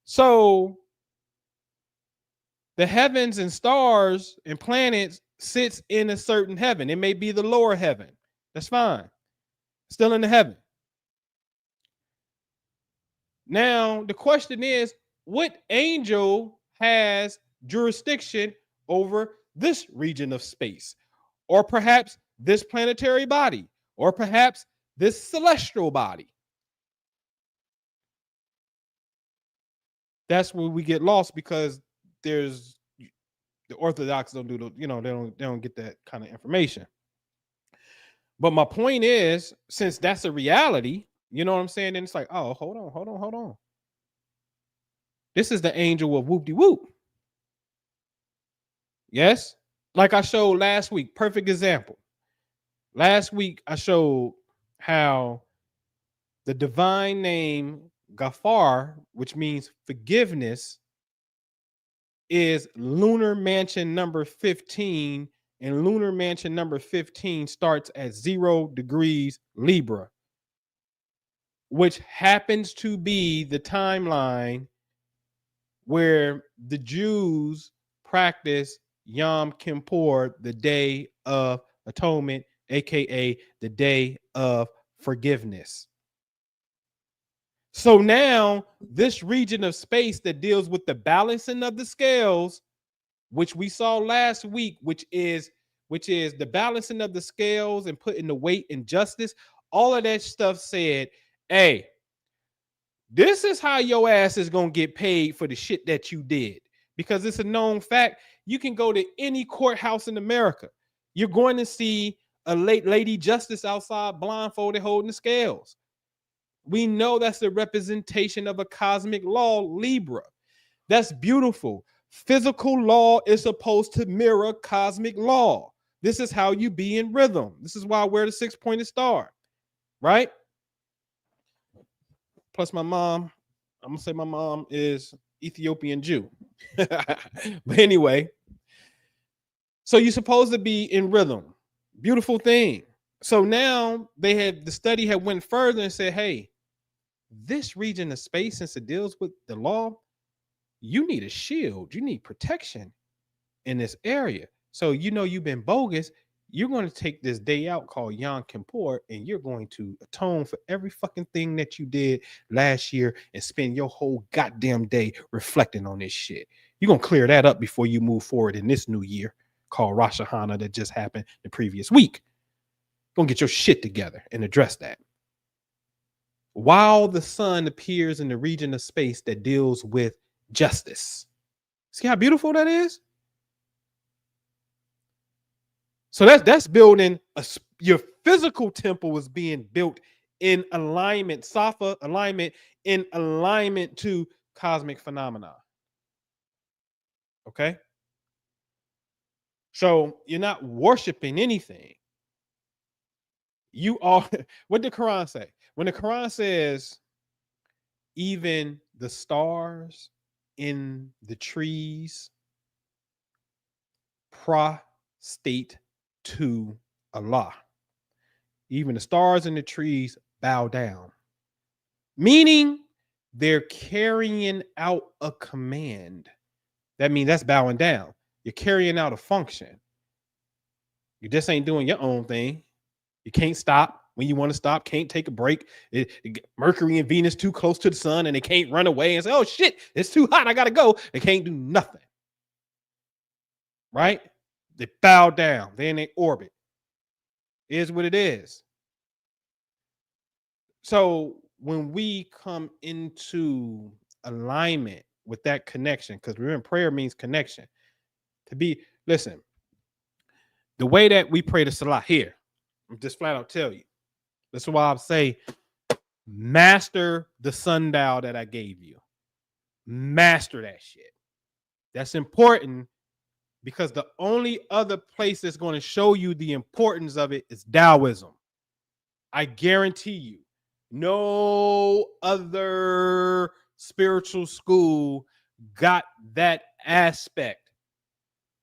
So the heavens and stars and planets sits in a certain heaven. It may be the lower heaven. That's fine. Still in the heaven. Now, the question is, what angel has jurisdiction over this region of space? Or perhaps this planetary body? Or perhaps this celestial body? That's where we get lost, because the Orthodox don't do they don't get that kind of information. But my point is, since that's a reality, you know what I'm saying? And it's like, oh, hold on. This is the angel of whoop-de-whoop. Yes? Like I showed last week, perfect example. Last week, I showed how the divine name Ghaffar, which means forgiveness, is lunar mansion number 15, and lunar mansion number 15 starts at 0 degrees Libra, which happens to be the timeline where the Jews practice Yom Kippur, the Day of Atonement, aka the Day of Forgiveness. So now this region of space that deals with the balancing of the scales, which we saw last week, which is the balancing of the scales and putting the weight in justice, all of that stuff said, hey, this is how your ass is going to get paid for the shit that you did. Because it's a known fact. You can go to any courthouse in America. You're going to see a lady justice outside blindfolded holding the scales. We know that's the representation of a cosmic law, Libra. That's beautiful. Physical law is supposed to mirror cosmic law. This is how you be in rhythm. This is why I wear the 6-pointed star, right? Plus my mom, I'm going to say my mom is Ethiopian Jew. But anyway, so you're supposed to be in rhythm. Beautiful thing. So now the study had went further and said, hey, this region of space, since it deals with the law, you need a shield. You need protection in this area. So you've been bogus. You're going to take this day out called Yom Kippur, and you're going to atone for every fucking thing that you did last year and spend your whole goddamn day reflecting on this shit. You're going to clear that up before you move forward in this new year called Rosh Hashanah that just happened the previous week. Going to get your shit together and address that. While the sun appears in the region of space that deals with justice. See how beautiful that is? So that's building your physical temple is being built in alignment, Safa alignment, in alignment to cosmic phenomena. Okay? So you're not worshiping anything. You are, what did the Quran say? When the Quran says, even the stars in the trees prostrate to Allah. Even the stars in the trees bow down. Meaning they're carrying out a command. That means that's bowing down. You're carrying out a function. You just ain't doing your own thing. You can't stop when you want to stop, can't take a break. Mercury and Venus too close to the sun and they can't run away and say, oh shit, it's too hot, I gotta go. They can't do nothing. Right? They bow down. They're in their orbit. It is what it is. So when we come into alignment with that connection, because remember, prayer means connection. Listen, the way that we pray to Salah here, I'm just flat out tell you. That's why I say, master the sundial that I gave you. Master that shit. That's important because the only other place that's going to show you the importance of it is Taoism. I guarantee you, no other spiritual school got that aspect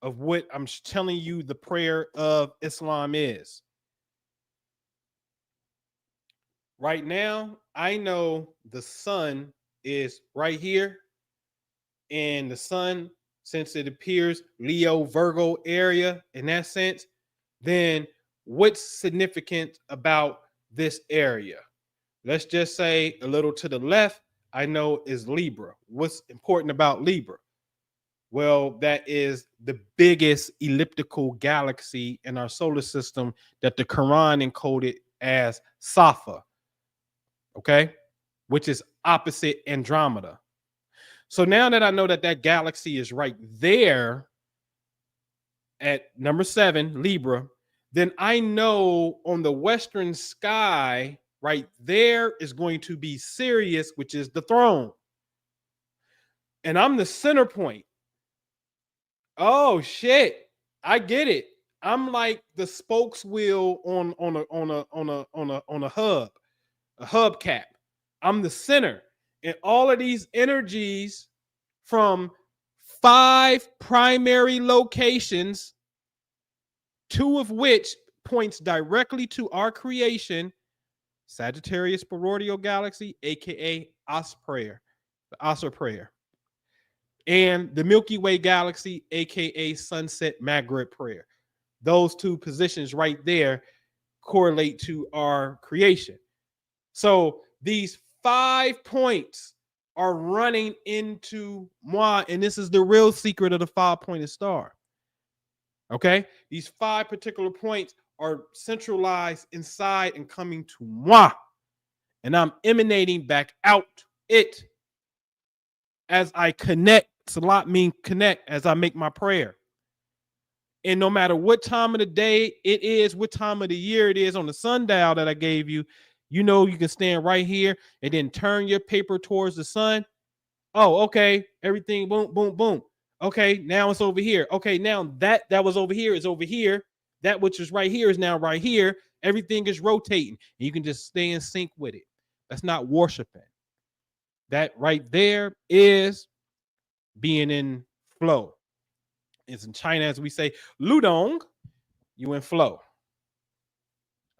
of what I'm telling you the prayer of Islam is. Right now, I know the sun is right here, and the sun, since it appears Leo Virgo area in that sense, then what's significant about this area? Let's just say a little to the left, I know is Libra. What's important about Libra? Well, that is the biggest elliptical galaxy in our solar system that the Quran encoded as Safa, okay, which is opposite Andromeda. So now that I know that that galaxy is right there at number 7, Libra, then I know on the western sky right there is going to be Sirius, which is the throne. And I'm the center point. Oh shit, I get it. I'm like the spokeswheel on a hubcap. I'm the center. And all of these energies from 5 primary locations, 2 of which points directly to our creation, Sagittarius Barodial Galaxy, aka Osprey, the Asa Prayer, and the Milky Way Galaxy, aka Sunset Maghrib Prayer. Those 2 positions right there correlate to our creation. So these 5 points are running into moi, and this is the real secret of the 5-pointed star. Okay, these 5 particular points are centralized inside and coming to moi, and I'm emanating back out it as I connect. Salat means connect, as I make my prayer. And no matter what time of the day it is, what time of the year it is on the sundial that I gave you, you know, you can stand right here and then turn your paper towards the sun. Oh, okay. Everything, boom, boom, boom. Okay, now it's over here. Okay, now that was over here is over here. That which is right here is now right here. Everything is rotating. And you can just stay in sync with it. That's not worshiping. That right there is being in flow. It's in China, as we say, Ludong, you in flow.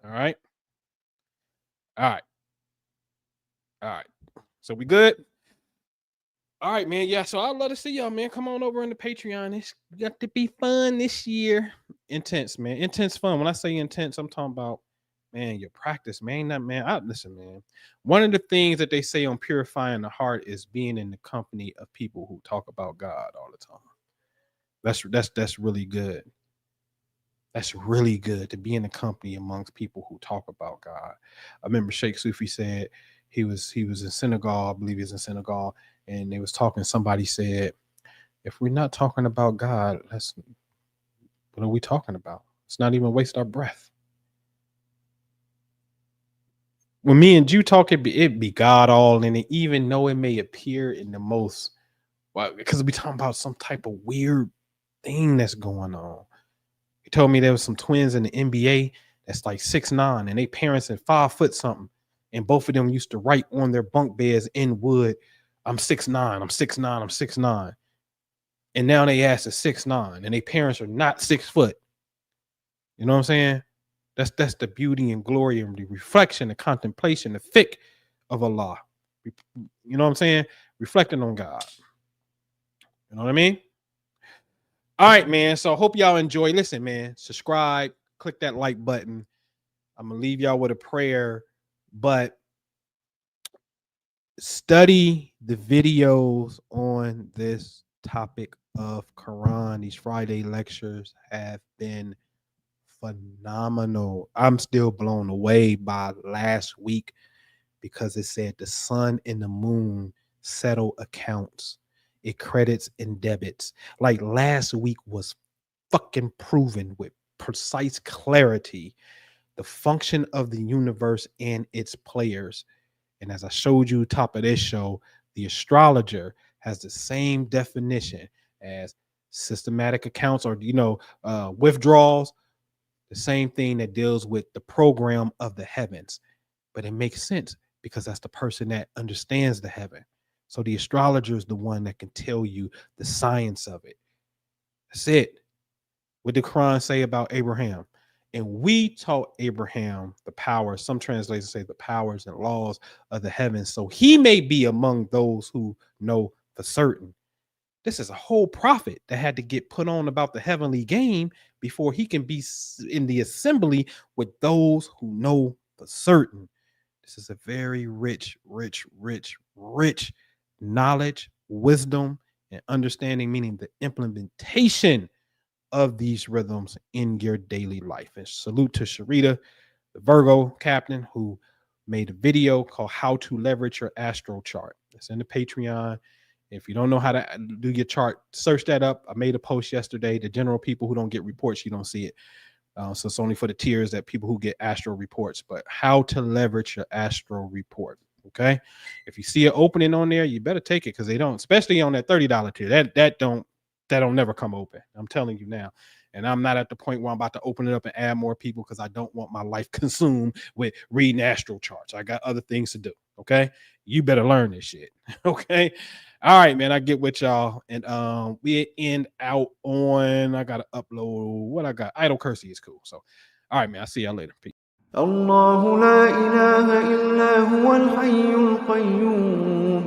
All right. All right. All right. So we good? All right, man. Yeah. So I'd love to see y'all, man. Come on over in the Patreon. It's got to be fun this year. Intense, man. Intense fun. When I say intense, I'm talking about, man, your practice, man. That man. Listen, man. One of the things that they say on purifying the heart is being in the company of people who talk about God all the time. That's really good. That's really good to be in the company amongst people who talk about God. I remember Sheikh Sufi said he was in Senegal, I believe he was in Senegal, and they was talking. Somebody said, if we're not talking about God, what are we talking about? It's not even waste our breath. When me and you talk, it be God all in it, even though it may appear in the most, well, because we talking about some type of weird thing that's going on. He told me there was some twins in the NBA that's like 6'9", and they parents at 5 foot something, and both of them used to write on their bunk beds in wood, I'm 6'9", I'm 6'9", I'm 6'9", and now they ass is 6'9", and their parents are not 6 foot. You know what I'm saying? That's the beauty and glory and the reflection, the contemplation, the fiqh of Allah. You know what I'm saying? Reflecting on God. You know what I mean? All right, man. So I hope y'all enjoy. Listen, man, subscribe, click that like button. I'm going to leave y'all with a prayer, but study the videos on this topic of Quran. These Friday lectures have been phenomenal. I'm still blown away by last week because it said the sun and the moon settle accounts. It credits and debits. Like last week was fucking proven with precise clarity the function of the universe and its players. And as I showed you top of this show, the astrologer has the same definition as systematic accounts or, withdrawals, the same thing that deals with the program of the heavens. But it makes sense because that's the person that understands the heaven. So the astrologer is the one that can tell you the science of it. That's it. What did the Quran say about Abraham? And we taught Abraham the powers, some translations say the powers and laws of the heavens. So he may be among those who know for certain. This is a whole prophet that had to get put on about the heavenly game before he can be in the assembly with those who know for certain. This is a very rich knowledge, wisdom, and understanding, meaning the implementation of these rhythms in your daily life. And salute to Sharita, the Virgo captain, who made a video called How to Leverage Your Astro Chart. It's in the Patreon. If you don't know how to do your chart, search that up. I made a post yesterday. The general people who don't get reports, you don't see it. So it's only for the tiers that people who get astro reports, but how to leverage your astro report. Okay. If you see an opening on there, you better take it, because they don't, especially on that $30 tier, that don't never come open. I'm telling you now. And I'm not at the point where I'm about to open it up and add more people, because I don't want my life consumed with reading astro charts. I got other things to do. Okay. You better learn this shit. Okay. All right, man. I get with y'all. And we end out on, I gotta upload what I got. Idle Cursey is cool. So all right, man. I'll see y'all later. Peace. الله لا إله إلا هو الحي القيوم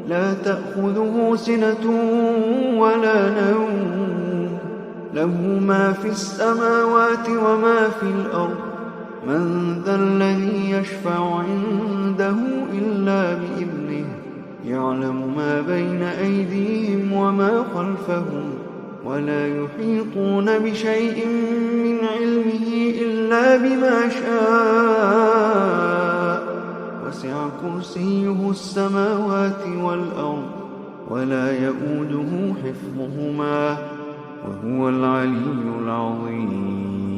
لا تأخذه سنة ولا نوم له ما في السماوات وما في الأرض من ذا الذي يشفع عنده إلا بإذنه يعلم ما بين أيديهم وما خلفهم ولا يحيطون بشيء من علمه إلا بما شاء وسع كرسيه السماوات والأرض ولا يؤوده حفظهما وهو العلي العظيم.